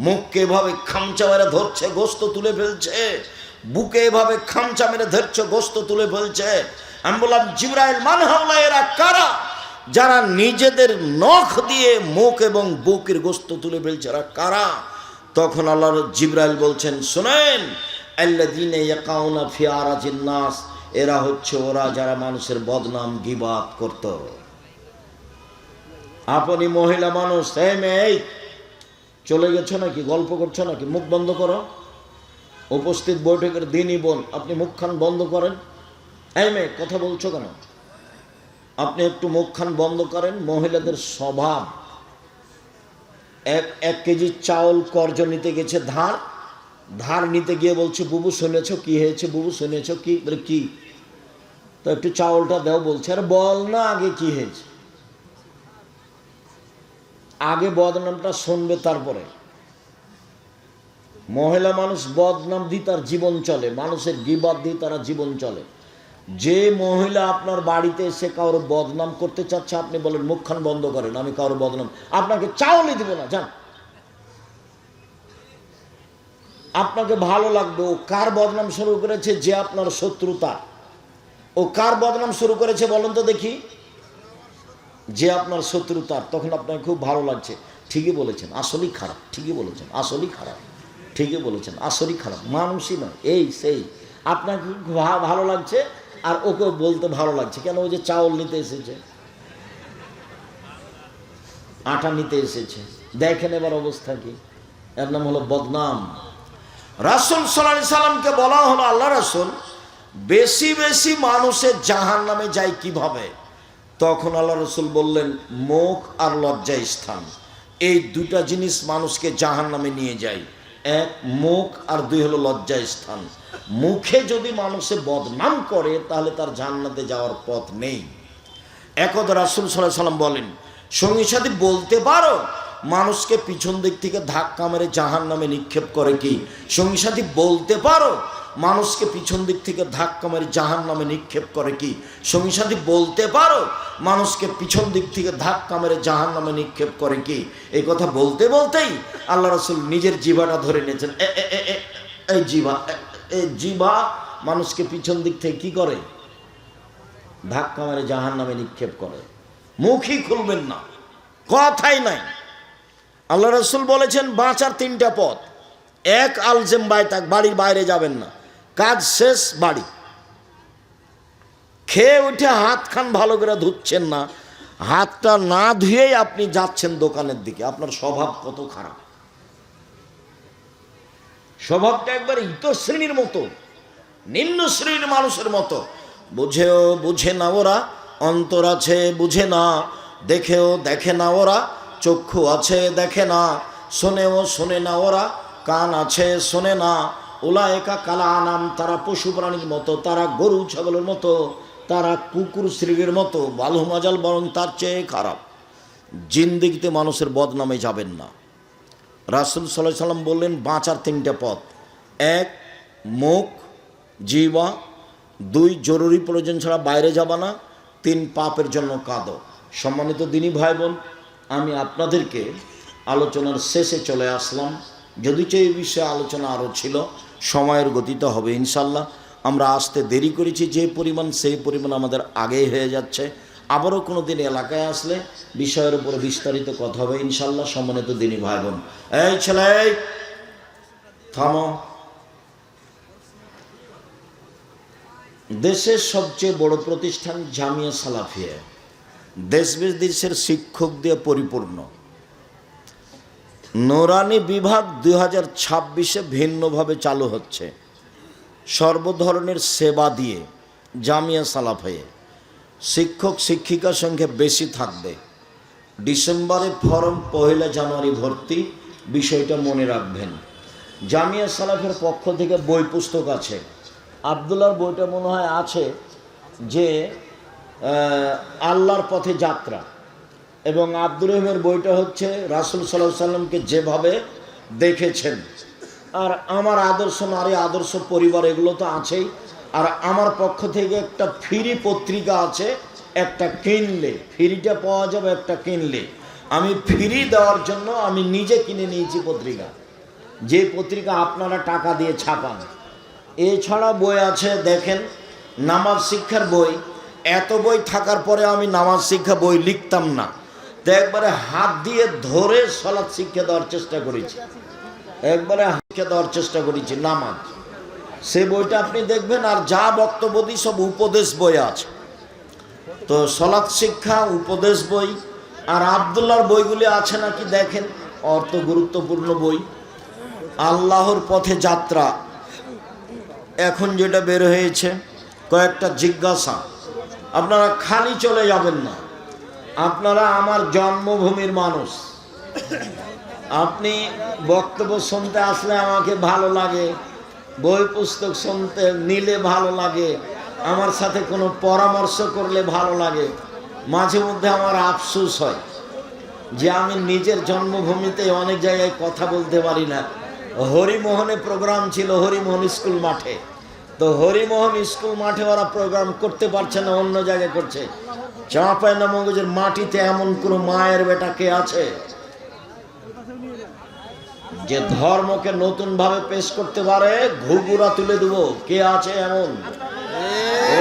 মুখকে এভাবে খামচা মেরে ধরছে, গোস্ত তুলে ফেলছে, বুকে এভাবে খামচা মেরে ধরছে, গোস্ত তুলে ফেলছে। আমি বললাম জিবরাইল মান হাওলা, এরা কারা? যারা নিজেদের নখ দিয়ে মুখ এবং বুকের গোস্ত তুলে ফেলছে, এরা কারা? তখন আল্লাহর জিবরাইল বলছেন শুনেন, আল্লাযীনা ইয়াকাউনা ফি আরাজিন নাস, এরা হচ্ছে ওরা যারা মানুষের বদনাম গীবাত করত। আপনি মহিলা মানুষ, এই মেয়ে চলে গেছো নাকি, গল্প করছো নাকি? মুখ বন্ধ করো। উপস্থিত বৈঠকের দিনই বোন, আপনি মুখখান বন্ধ করেন। এই মেয়ে কথা বলছো কেন? আপনি একটু মুখখান বন্ধ করেন। মহিলাদের স্বভাব, এক কেজি চাউল কর্জ নিতে গেছে, ধার নিতে গিয়ে বলছে বুবু শুনেছ কি হয়েছে? বুবু শুনেছ কি? বলে কি? তো একটু চাউলটা দাও বলছে। আরে বল না আগে কি হয়েছে। আগে বদনামটা শুনবে তারপরে। মহিলা মানুষ বদনাম দিয়ে তার জীবন চলে, মানুষের গীবাত দিয়ে তারা জীবন চলে। যে মহিলা আপনার বাড়িতে এসে কারোর বদনাম করতে চাচ্ছে, আপনি বলেন মুখখান বন্ধ করেন, আমি কারোর বদনাম, আপনাকে চাউলই দিব না, যান। আপনাকে ভালো লাগবে। ও কার বদনাম শুরু করেছে? যে আপনার শত্রুতা। ও কার বদনাম শুরু করেছে বলেন তো দেখি? যে আপনার শত্রুতার। তখন আপনাকে খুব ভালো লাগছে। ঠিকই বলেছেন, আসলেই খারাপ, ঠিকই বলেছেন, আসলেই খারাপ, ঠিকই বলেছেন, আসলেই খারাপ, মানুষই নয়, এই সেই। আপনার ভালো লাগছে আর ওকে বলতে ভালো লাগছে কেন? ওই যে চাউল নিতে এসেছে, আটা নিতে এসেছে, দেখেন এবার অবস্থা কি। এর নাম হলো বদনাম। রাসূল সাল্লাল্লাহু আলাইহি সাল্লামকে বলা হলো, আল্লাহ রাসূল, বেশি বেশি মানুষের জাহান্নামে যায় কিভাবে? তখন আল্লাহ রাসূল বললেন, মুখ আর লজ্জা স্থান, এই দুটা জিনিস মানুষকে জাহান্নামে নিয়ে যায়। এক মুখ, আর দুই হলো লজ্জা স্থান। মুখে যদি মানুষে বদনাম করে তাহলে তার জান্নাতে যাওয়ার পথ নেই। একদা রাসূল সাল্লাল্লাহু আলাইহি সাল্লাম বলেন, সঙ্গী সাথী বলতে পারো মানুষকে পিছন দিক থেকে ধাক্কা মেরে জাহান্নামে নিক্ষেপ করে কি? সঙ্গী সাথী বলতে পারো মানুষকে পিছন দিক থেকে ধাক্কা মেরে জাহান্নামে নিক্ষেপ করে কি? সঙ্গী সাথী বলতে পারো মানুষকে পিছন দিক থেকে ধাক্কা মেরে জাহান্নামে নিক্ষেপ করে কি? এই কথা বলতে বলতেই আল্লাহ রাসূল নিজের জিহ্বাটা ধরে নিয়েছেন। এই জিহ্বা মানুষকে পিছন দিক থেকে কি করে? ধাক্কা মেরে জাহান্নামে নিক্ষেপ করে। মুখই খুলবেন না, কথাই নাই। আল্লাহ রাসূল বলেছেন বাঁচার তিনটা পথ। এক, আলজেম বাইতাক, বাড়ির বাইরে যাবেন না, কাজ শেষ বাড়ি। খেয়ে উঠে হাত খান ভালো করে ধুচ্ছেন না, হাতটা না ধুয়েই আপনি যাচ্ছেন দোকানের দিকে। আপনার স্বভাব কত খারাপ! স্বভাবটা একবার ইতশ্রেণীর মতো, নিম্ন শ্রেণীর মানুষের মতো। বুঝেও বুঝে না ওরা, অন্তর আছে বুঝে না, দেখেও দেখে না ওরা, চক্ষু আছে দেখে না, শোনেও শোনে না ওরা, কান আছে শোনে না। উলায়েকা কালা আনাম, তারা পশু প্রাণীর মতো, তারা গরু ছাগলের মতো, তারা কুকুর শ্রীর মতো, বালু মাজাল বরং তার চেয়ে খারাপ। জিন্দেগিতে মানুষের বদনামে যাবেন না। রাসূল সাল্লাল্লাহু আলাইহি সাল্লাম বললেন বাঁচার তিনটে পথ। এক, মুখ জিহ্বা। দুই, জরুরি প্রয়োজন ছাড়া বাইরে যাবা না। তিন, পাপের জন্য কাঁদো। সম্মানিত দিনী ভাই বোন, আমি আপনাদেরকে আলোচনার শেষে চলে আসলাম। যদিচ এই বিষয়ে আলোচনা আরও ছিল, সময়ের গতিতে হবে ইনশাল্লাহ। আমরা আসতে দেরি করেছি যে পরিমাণ, সেই পরিমাণ আমাদের আগেই হয়ে যাচ্ছে। আবারও কোনো দিন এলাকায় আসলে বিষয়ের উপরে বিস্তারিত কথা হবে ইনশাল্লাহ। সম্মানিত দিনী ভাই বোন, এই ছেলে থামো। দেশের সবচেয়ে বড় প্রতিষ্ঠান জামিয়া সালাফিয়া, দেশ বিদেশের শিক্ষক দিয়ে পরিপূর্ণ। নুরানি বিভাগ 2026-এ ভিন্নভাবে চালু হচ্ছে, সর্বধরনের সেবা দিয়ে। জামিয়া সালাফিয়া শিক্ষক শিক্ষিকার সংখ্যা বেশি থাকবে। ডিসেম্বরে ফরম, 1 জানুয়ারি ভর্তি। বিষয়টা মনে রাখবেন। জামিয়া সালাফের পক্ষ থেকে বই পুস্তক আছে। আবদুল্লাহর বইটা মনে হয় আছে, যে আল্লাহর পথে যাত্রা, এবং আব্দুর রহিমের বইটা হচ্ছে রাসূল সাল্লাল্লাহু আলাইহি সাল্লামকে যেভাবে দেখেছেন। আর আমার আদর্শ নারী, আদর্শ পরিবার, এগুলো তো আছেই। আর আমার পক্ষ থেকে একটা ফ্রি পত্রিকা আছে, একটা কিনলে ফ্রিটা পাওয়া যাবে, একটা কিনলে। আমি ফ্রি দেওয়ার জন্য আমি নিজে কিনে নিয়েছি পত্রিকা, যে পত্রিকা আপনারা টাকা দিয়ে ছাপান। এছাড়া বই আছে, দেখেন, নামাজ শিক্ষার বই। এত বই থাকার পরে আমি নামাজ শিক্ষা বই লিখতাম না, তো একবারে হাত দিয়ে ধরে সালাত শিক্ষা দেওয়ার চেষ্টা করেছি, একবারে শিক্ষা দেওয়ার চেষ্টা করেছি নামাজ। সে বইটা আপনি দেখবেন। আর যা বক্তব্য দিই সব উপদেশ বই আছে। তো সালাত শিক্ষা, উপদেশ বই, আর আবদুল্লাহর বইগুলি আছে নাকি দেখেন, অর্থ গুরুত্বপূর্ণ বই। আল্লাহর পথে যাত্রা এখন যেটা বের হয়েছে, কয়েকটা জিজ্ঞাসা। আপনারা খালি চলে যাবেন না, আপনারা আমার জন্মভূমির মানুষ। আপনি বক্তব্য শুনতে আসলে আমাকে ভালো লাগে, বই পুস্তক শুনতে নিলে ভালো লাগে, আমার সাথে কোনো পরামর্শ করলে ভালো লাগে। মাঝে মধ্যে আমার আফসোস হয় যে আমি নিজের জন্মভূমিতে অনেক জায়গায় কথা বলতে পারি না। হরিমোহনে প্রোগ্রাম ছিল, হরিমোহন স্কুল মাঠে। তো হরিমোহন স্কুল মাঠে ওরা প্রোগ্রাম করতে পারছে না, অন্য জায়গায় করছে। চাঁপাইনবাবগঞ্জের মাটিতে এমন কোনো মায়ের বেটা কে আছে যে ধর্মকে নতুন ভাবে পেশ করতে পারে? ঘুঘুরা তুলে দেবো, কে আছে এমন?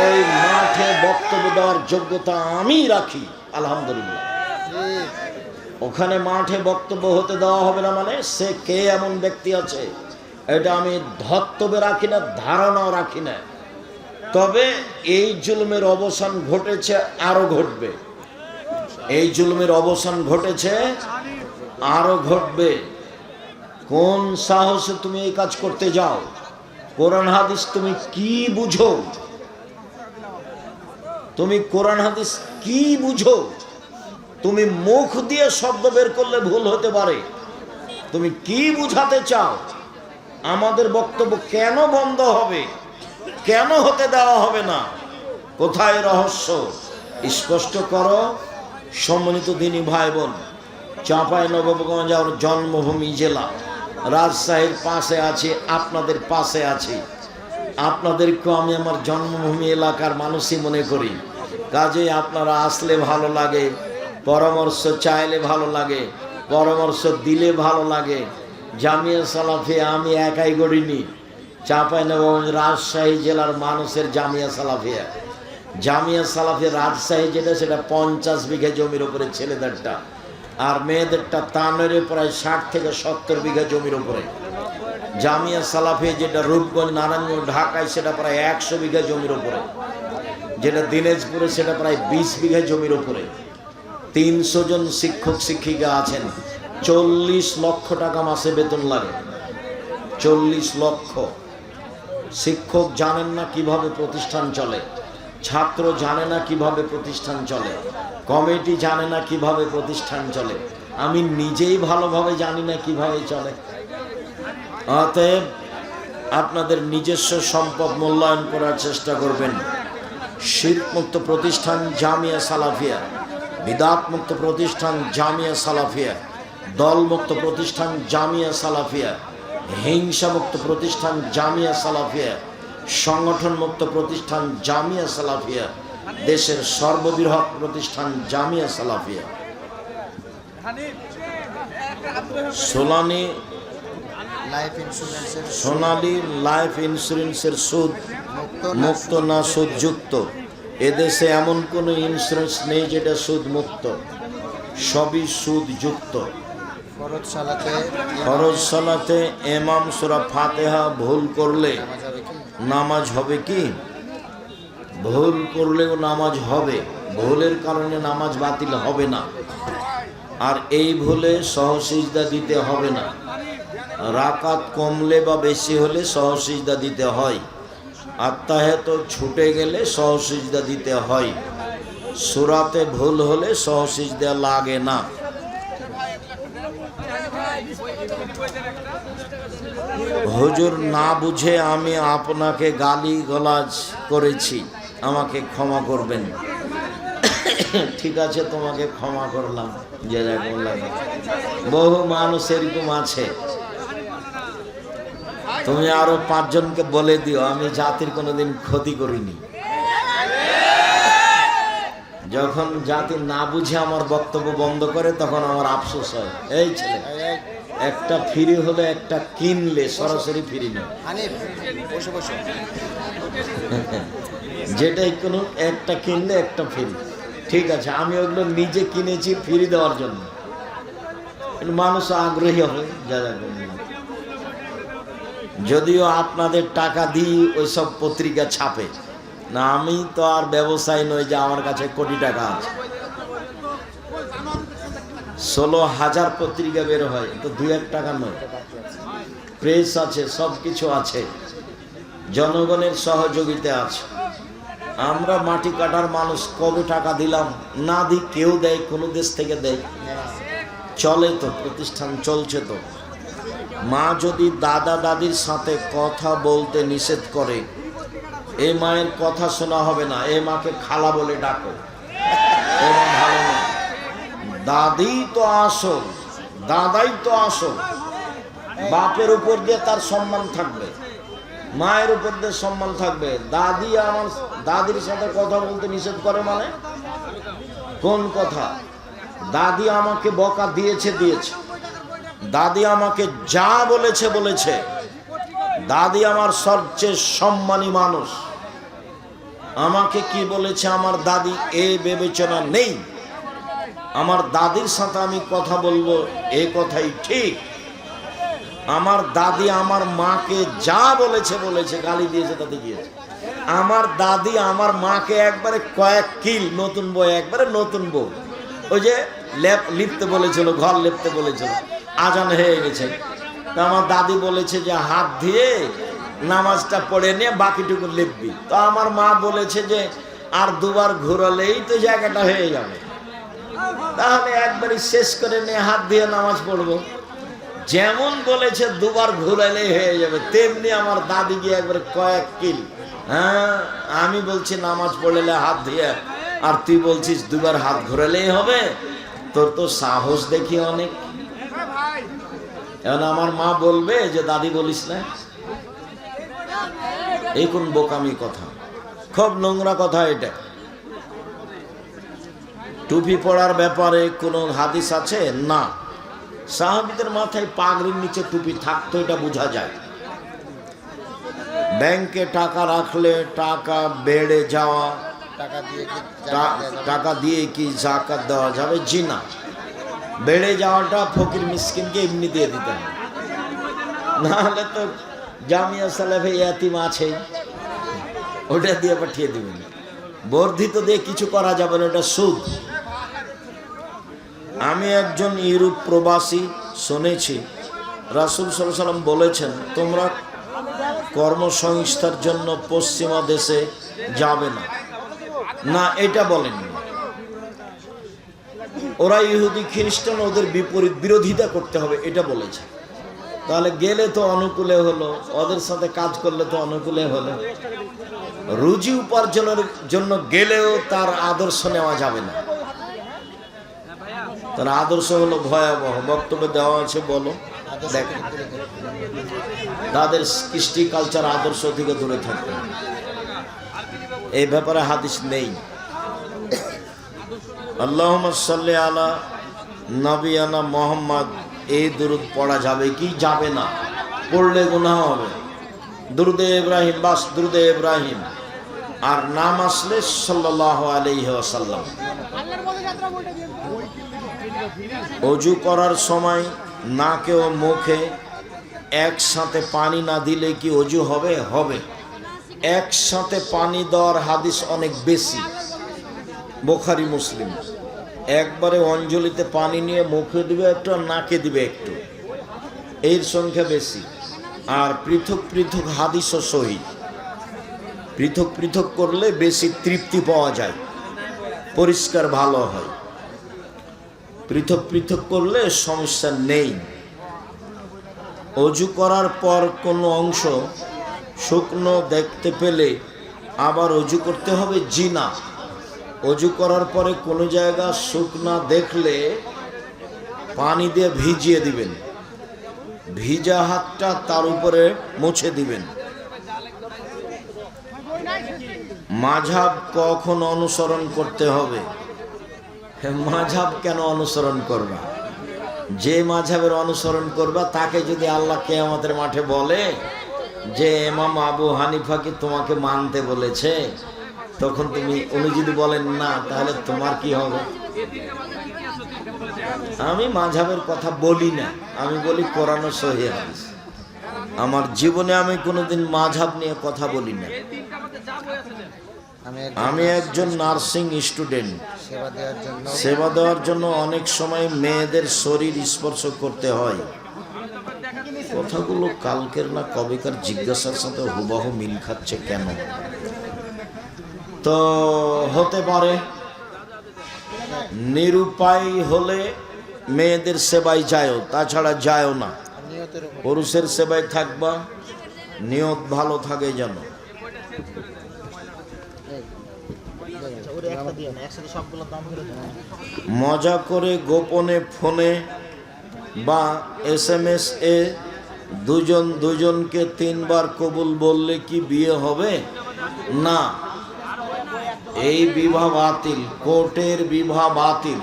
ওই মাঠে বক্তব্য দেওয়ার যোগ্যতা আমি রাখি, আলহামদুলিল্লাহ। ওখানে মাঠে বক্তব্য হতে দেওয়া হবে না, মানে সে কে এমন ব্যক্তি আছে এটা আমি ধর্তব্যে রাখি না, ধারণাও রাখি না। তবে এই জুলুমের অবসান ঘটেছে, আরো ঘটবে। এই জুলুমের অবসান ঘটেছে, আরো ঘটবে। কোন সাহসে তুমি এই কাজ করতে যাও? কোরআন হাদিস তুমি কি বুঝো? তুমি কোরআন হাদিস কি বুঝো? তুমি মুখ দিয়ে শব্দ বের করলে ভুল হতে পারে। তুমি কি বুঝাতে চাও? আমাদের বক্তব্য কেন বন্ধ হবে? কেন হতে দেওয়া হবে না? কোথায় রহস্য? স্পষ্ট করো। সম্মানিত দিনী ভাই বোন, চাঁপাইনবাবগঞ্জ আমার জন্মভূমি জেলা, রাজশাহীর পাশে আছে, আপনাদের পাশে আছে। আপনাদেরকেও আমি আমার জন্মভূমি এলাকার মানুষই মনে করি। কাজেই আপনারা আসলে ভালো লাগে, পরামর্শ চাইলে ভালো লাগে, পরামর্শ দিলে ভালো লাগে। জামিয়া সালাফিয়া আমি একাই গড়িনি, চাঁপাইনবাবগঞ্জ রাজশাহী জেলার মানুষের জামিয়া সালাফিয়া। জামিয়া সালাফিয়া রাজশাহী যেটা, সেটা 50 বিঘা জমির উপরে ছেলেদেরটা, আর মেয়েদেরটা তানেরে প্রায় 60 থেকে 70 বিঘা জমির উপরে। জামিয়া সালাফিয়া যেটা রূপগঞ্জ, নারায়ণগঞ্জ, ঢাকায়, সেটা প্রায় 100 বিঘা জমির উপরে। যেটা দিনাজপুরে, সেটা প্রায় 20 বিঘা জমির উপরে। 300 জন শিক্ষক শিক্ষিকা আছেন। 40 লক্ষ টাকা মাসে বেতন লাগে। 40 লক্ষ। শিক্ষক জানেন না কিভাবে প্রতিষ্ঠান চলে, ছাত্র জানে না কিভাবে প্রতিষ্ঠান চলে, কমিটি জানে না কিভাবে প্রতিষ্ঠান চলে, আমি নিজেই ভালোভাবে জানি না কিভাবে চলে। অতএব আপনাদের নিজস্ব সম্পদ মূল্যায়ন করার চেষ্টা করবেন। শিরক মুক্ত প্রতিষ্ঠান জামিয়া সালাফিয়া, বিদআত মুক্ত প্রতিষ্ঠান জামিয়া সালাফিয়া, দল মুক্ত প্রতিষ্ঠান জামিয়া সালাফিয়া, হিংসা মুক্ত প্রতিষ্ঠান জামিয়া সালাফিয়া, সংগঠন মুক্ত প্রতিষ্ঠান জামিয়া সালাফিয়া, দেশের সর্ববৃহৎ প্রতিষ্ঠান জামিয়া সালাফিয়া। সোনালী লাইফ ইন্স্যুরেন্সের সুদ মুক্ত না সুদ যুক্ত। এদেশে এমন কোনো ইন্স্যুরেন্স নেই যেটা সুদ মুক্ত, সবই সুদ যুক্ত। ফরজ সালাতে ইমাম সূরা ফাতিহা ভুল করলে নামাজ হবে কি? ভুল করলেও নামাজ হবে, ভুলের কারণে নামাজ বাতিল হবে না। আর এই ভুলে সহসিজদা দিতে হবে না। রাকাত কমলে বা বেশি হলে সহসিজদা দিতে হয়। আত্তাহিয়াত ছুটে গেলে সহসিজদা দিতে হয়। সূরাতে ভুল হলে সহসিজদা লাগে না। হুজুর, না বুঝে আমি আপনাকে গালি গালাজ করেছি, আমাকে ক্ষমা করবেন। ঠিক আছে, তোমাকে ক্ষমা করলাম। বহু মানুষ এরকম আছে। তুমি আরো 5 জনকে বলে দিও আমি জাতির কোনোদিন ক্ষতি করিনি। যখন জাতি না বুঝে আমার বক্তব্য বন্ধ করে তখন আমার আফসোস হয়। এই ছেলে, একটা ফ্রি হলে একটা কিনলে সরাসরি ফ্রি নয়, যেটাই কোনো একটা কিনলে একটা ফ্রি। ঠিক আছে, আমি ওগুলো নিজে কিনেছি ফ্রি দেওয়ার জন্য, মানুষ আগ্রহী হবে। যদিও আপনাদের টাকা দিই ওইসব পত্রিকা ছাপে না, আমি তো আর ব্যবসায়ী নই যে আমার কাছে কোটি টাকা আছে। 16,000 পত্রিকা বের হয়, তো 2-1 টাকা নয়। প্রেস আছে, সব কিছু আছে, জনগণের সহযোগিতা আছে। আমরা মাটি কাটার মানুষ, কবে টাকা দিলাম? না দিই, কেউ দেয়, কোনো দেশ থেকে দেয়, চলে তো, প্রতিষ্ঠান চলছে তো। মা যদি দাদা দাদির সাথে কথা বলতে নিষেধ করে, এই মায়ের কথা শোনা হবে না, এই মাকে খালা বলে ডাকো, ভালো না। দাদি তো আসল, দাদাই তো আসল। বাপের উপর দিয়ে তার সম্মান থাকবে, মায়ের উপর দিয়ে সম্মান থাকবে। দাদি আমার দাদির সাথে কথা বলতে নিষেধ করে মানে কোন কথা? দাদি আমাকে বকা দিয়েছে, দাদি আমাকে যা বলেছে বলেছে। দাদি আমার সবচেয়ে সম্মানী মানুষ। আমাকে কি বলেছে আমার দাদি এ বিবেচনা নেই। আমার দাদির সাথে আমি কথা বলবো, এই কথাই ঠিক। আমার দাদি আমার মাকে যা বলেছে বলেছে, গালি দিয়েছে তাতে গিয়েছে। আমার দাদি আমার মাকে একবারে কয়েক কিল, নতুন বউ একবারে নতুন বউ, ওই যে লিপতে বলেছিল, ঘর লিপতে বলেছিল, আজান হয়ে গেছে। তা আমার দাদি বলেছে যে হাত দিয়ে নামাজটা পড়ে নিয়ে বাকিটুকু লিপবি। তো আমার মা বলেছে যে আর দুবার ঘুরালেই তো জায়গাটা হয়ে যাবে, তাহলে একবারই শেষ করে নিয়ে হাত দিয়ে নামাজ পড়বো। যেমন বলেছে দুবার ঘুরালেই হয়ে যাবে, তেমনি আমার দাদি গিয়ে একবারে কয়েক কিল। হ্যাঁ, আমি বলছি নামাজ পড়লে হাত দিয়ে, আর তুই বলছিস দুবার হাত ঘুরালেই হবে? তোর তো সাহস দেখি অনেক। এখন আমার মা বলবে যে দাদি বলিস না, এই কোন বোকামি কথা, খুব নোংরা কথা এটা। টুপি পড়ার ব্যাপারে কোনো হাদিস আছে? না। সাহাবীদের মাথায় পাগড়ির নিচে টুপি থাকতো, এটা বোঝা যায়। ব্যাংকে টাকা রাখলে টাকা বেড়ে যাওয়া, টাকা দিয়ে কি জাকাত দেওয়া যাবে? জি না। বেড়ে যাওয়াটা ফকির মিসকিনকে এমনি দিয়ে দিতে হবে, নাহলে তো জামিয়া সালেফে ইয়াতিম আছে, ওটা দিয়ে পাঠিয়ে দিবেন। বর্ধিত দিয়ে কিছু করা যাবে না, ওটা সুদ। আমি একজন ইউরোপ প্রবাসী, শুনেছি রাসূল সাল্লাল্লাহু আলাইহি ওয়াসাল্লাম বলেছেন তোমরা কর্মসংস্থার জন্য পশ্চিমা দেশে যাবে না। না, এটা বলেননি। ওরা ইহুদি খ্রিস্টান, ওদের বিপরীত বিরোধিতা করতে হবে, এটা বলেছে। তাহলে গেলে তো অনুকূলে হলো, ওদের সাথে কাজ করলে তো অনুকূলে হলো। রুজি উপার্জনের জন্য গেলেও তার আদর্শ নেওয়া যাবে না। তার আদর্শ হলো ভয়াবহ, বক্তব্যে দেওয়া আছে, বলো দেখেন। তাদের কৃষ্টি কালচার আদর্শ থেকে দূরে থাকবে, এই ব্যাপারে হাদিস নেই। আল্লাহুম্মা সাল্লি আলা নবিয়ানা মুহাম্মদ, এই দুরূদ পড়া যাবে কি যাবে না? পড়লে গুনাহ হবে। দুরূদে ইব্রাহিম, বাস দুরূদে ইব্রাহিম, আর নাম আসলে সাল্লাল্লাহু আলাইহি ওয়াসাল্লাম। অজু করার সময় নাকে ও মুখে একসাথে পানি না দিলে কি অজু হবে? হবে। একসাথে পানি দেওয়ার হাদিস অনেক বেশি, বুখারী মুসলিম। একবারে অঞ্জলিতে পানি নিয়ে মুখে দিবে একটু, আর নাকে দিবে একটু, এর সংখ্যা বেশি। আর পৃথক পৃথক হাদিসও সহিহ। পৃথক পৃথক করলে বেশি তৃপ্তি পাওয়া যায়, পরিষ্কার ভালো হয়। পৃথক পৃথক করলে সমস্যা নেই। অজু করার পর কোনো অংশ শুকনো দেখতে পেলে আবার অজু করতে হবে? জি না। অজু করার পরে কোনো জায়গা শুকনা দেখলে পানি দিয়ে ভিজিয়ে দিবেন, ভিজা হাতটা তার উপরে মুছে দিবেন। মাযহাব কখন অনুসরণ করতে হবে? মাযহাব কেন অনুসরণ করবা? যে মাযহাবের অনুসরণ করবা তাকে যদি আল্লাহ কিয়ামতের মাঠে বলে যে ইমাম আবু হানিফা কি তোমাকে মানতে বলেছে, তখন উনি যদি বলেন না, তাহলে তোমার কি হবে? আমি মাযহাবের কথা বলি না, আমি বলি কোরআন ও সহিহ হাদিস। আমার জীবনে আমি কোনোদিন মাযহাব নিয়ে কথা বলি না। আমি একজন নার্সিং স্টুডেন্ট। সেবা দেওয়ার জন্য অনেক সময় মেয়েদের শরীর স্পর্শ করতে হয়। কথাগুলো কালকের না কবেকার জিজ্ঞাসার সাথে হুবহু মিল খাচ্ছে কেন? তো হতে পারে নিরুপায় হলে মেয়েদের সেবায় যায়ও, তাছাড়া যায়ও না। পুরুষের সেবায় থাকবা, নিয়ত ভালো থাকে যেন। মজা করে গোপনে ফোনে বা SMS এ দুজন দুজনকে 3 বার কবুল বললে কি বিয়ে হবে? না, এই বিবাহ বাতিল। কোর্টের বিবাহ বাতিল,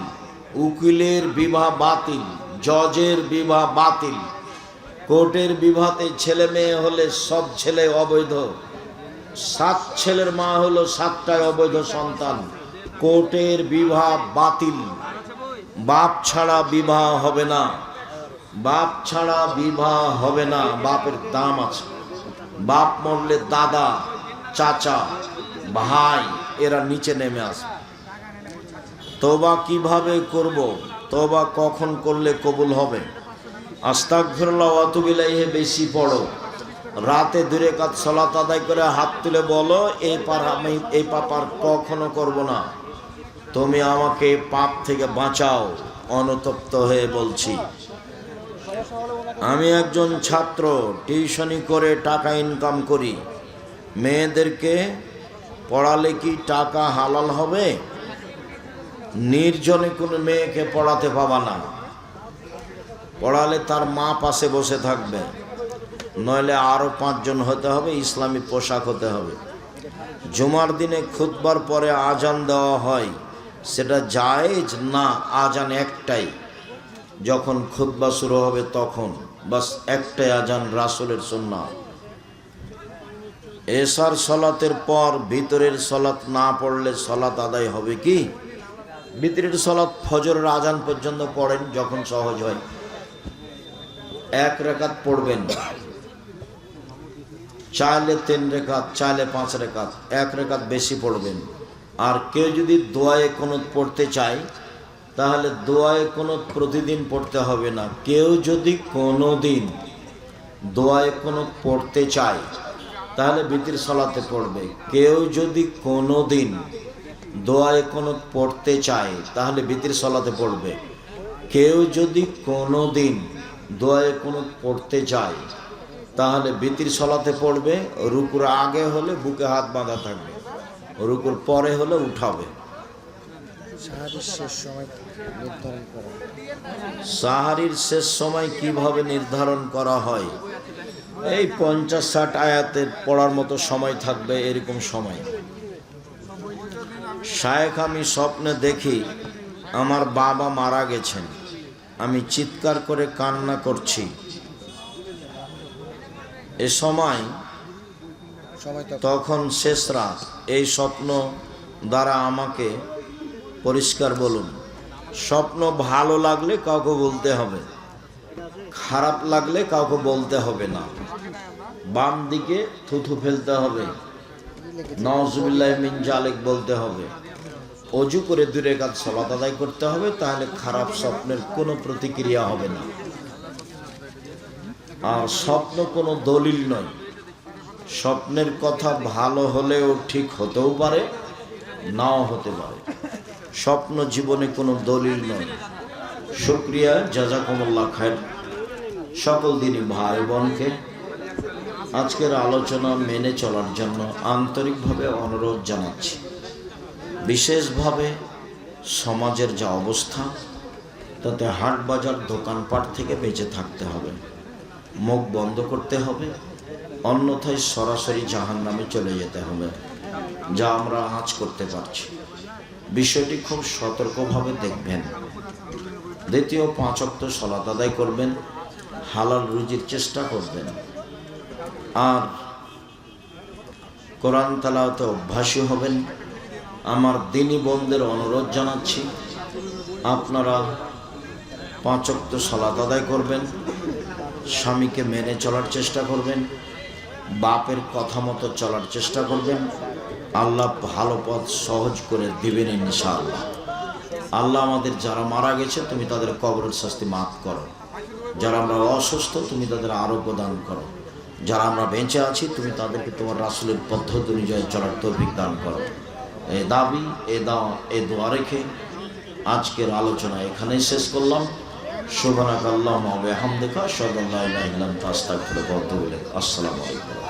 উকিলের বিবাহ বাতিল, জজের বিবাহ বাতিল। কোর্টের বিবাহতে ছেলে মেয়ে হলে সব ছেলে অবৈধ, 7 ছেলের মা হলো 7টাই অবৈধ সন্তান। কোর্টের বিবাহ বাতিল। বাপ ছাড়া বিবাহ হবে না, বাপ ছাড়া বিবাহ হবে না। বাপের দাম আছে। বাপ মরলে দাদা, চাচা, ভাই এরা নিচে নেমে আসে। তওবা কিভাবে করব? তওবা কখন করলে কবুল হবে? আস্তাগফিরুল্লাহ ওয়া আতুবু ইলাইহি বেশি পড়ো। রাতে 2 রাকাত সালাত আদায় করে হাত তুলে বলো, এই পাপ আমি এই পাপ আর কখনো করব না। তুমি আমাকে পাপ থেকে বাঁচাও। অনুতপ্ত হয়ে বলছি। আমি একজন ছাত্র, টিউশনি করে টাকা ইনকাম করি। মেয়েদেরকে পড়ালে কি টাকা হালাল হবে? নির্জনে কোনো মেয়েকে পড়াতে পাবা না। পড়ালে তার মা পাশে বসে থাকবে, নইলে আরও 5 জন হতে হবে, ইসলামী পোশাক হতে হবে। জুমার দিনে খুতবার পরে আজান দেওয়া হয়, সেটা জায়েজ না? আজান একটাই, যখন খুতবা শুরু হবে তখন বাস একটাই আজান, রাসূলের সুন্নাহ। এশার সলাতের পর ভিতরের সলাত না পড়লে সলাত আদায় হবে কি? ভিতরের সলাত ফজরের আজান পর্যন্ত পড়েন, যখন সহজ হয় 1 রাকাত পড়বেন, চাইলে 3 রাকাত, চাইলে 5 রাকাত, 1 রাকাত বেশি পড়বেন। আর কেউ যদি দোয়ায়ে কুনুত পড়তে চায়, তাহলে দোয়ায়ে কুনুত প্রতিদিন পড়তে হবে না। কেউ যদি কোনো দিন দোয়ায়ে কুনুত পড়তে চায়, তাহলে ভিতর সলাতে পড়বে। কেউ যদি কোনো দিন দোয়ায়ে কুনুত পড়তে চায়, তাহলে ভিতর সলাতে পড়বে। কেউ যদি কোনো দিন দোয়ায়ে কুনুত পড়তে চায়, তাহলে ভিতর সলাতে পড়বে। রুকুর আগে হলে বুকে হাত বাঁধা থাকবে, রুকুর পরে হলে উঠাবে। সাহারির শেষ সময় কিভাবে নির্ধারণ করা হয়? এই 50-60 আয়াতের পড়ার মতো সময় থাকবে, এরকম সময়। শায়েখ, আমি স্বপ্নে দেখি আমার বাবা মারা গেছেন, আমি চিৎকার করে কান্না করছি। এ সময় তখন শেষ রাত। এই স্বপ্ন দ্বারা আমাকে পরিষ্কার বলুন। স্বপ্ন ভালো লাগলে কাউকে বলতে হবে, খারাপ লাগলে কাউকে বলতে হবে না। বাম দিকে থুথু ফেলতে হবে, নাউজুবিল্লাহ মিন জালিক বলতে হবে, অজু করে 2 রাকাত সালাত আদায় করতে হবে, তাহলে খারাপ স্বপ্নের কোনো প্রতিক্রিয়া হবে না। আর স্বপ্ন কোনো দলিল নয়। স্বপ্নের কথা ভালো হলেও ঠিক হতেও পারে, নাও হতে পারে। স্বপ্ন জীবনে কোনো দলিল নয়। শুকরিয়া, জাযাকুমুল্লাহ খায়র। সকল দিনই ভাই বোনকে আজকের আলোচনা মেনে চলার জন্য আন্তরিকভাবে অনুরোধ জানাচ্ছি। বিশেষভাবে সমাজের যা অবস্থা, তাতে হাট বাজার দোকানপাট থেকে বেঁচে থাকতে হবে, মুখ বন্ধ করতে হবে, অন্যথায় সরাসরি জাহান্নামে চলে যেতে হবে, যা আমরা আজ করতে পারছি। বিষয়টি খুব সতর্কভাবে দেখবেন। দ্বিতীয়, 5 ওয়াক্ত সালাত আদায় করবেন, হালাল রুজির চেষ্টা করবেন। আর কোরআন তেলাওয়াতে অভ্যাসী হবেন। আমার দিনী বোনদের অনুরোধ জানাচ্ছি, আপনারা 5 ওয়াক্ত সালাত আদায় করবেন, স্বামীকে মেনে চলার চেষ্টা করবেন, বাপের কথা মতো চলার চেষ্টা করবেন। আল্লাহ ভালো পথ সহজ করে দিবেন ইনশাআল্লাহ। আল্লাহ আমাদের যারা মারা গেছে, তুমি তাদের কবরের শাস্তি মাফ করো। যারা আমরা অসুস্থ, তুমি তাদের আরোগ্য দান করো। যারা আমরা বেঁচে আছি, তুমি তাদেরকে তোমার রাসূলের পদ্ধতি অনুযায়ী চলার তৌফিক দান করো। এই দাবি, এই দোয়া রেখে আজকের আলোচনা এখানেই শেষ করলাম। সুবহানাকাল্লাহুম্মা ওয়া বিহামদিকা আশহাদু আল্লা ইলাহা ইল্লা আনতা আস্তাগফিরুকা ওয়া আতুবু ইলাইক। আসসালামু আলাইকুম।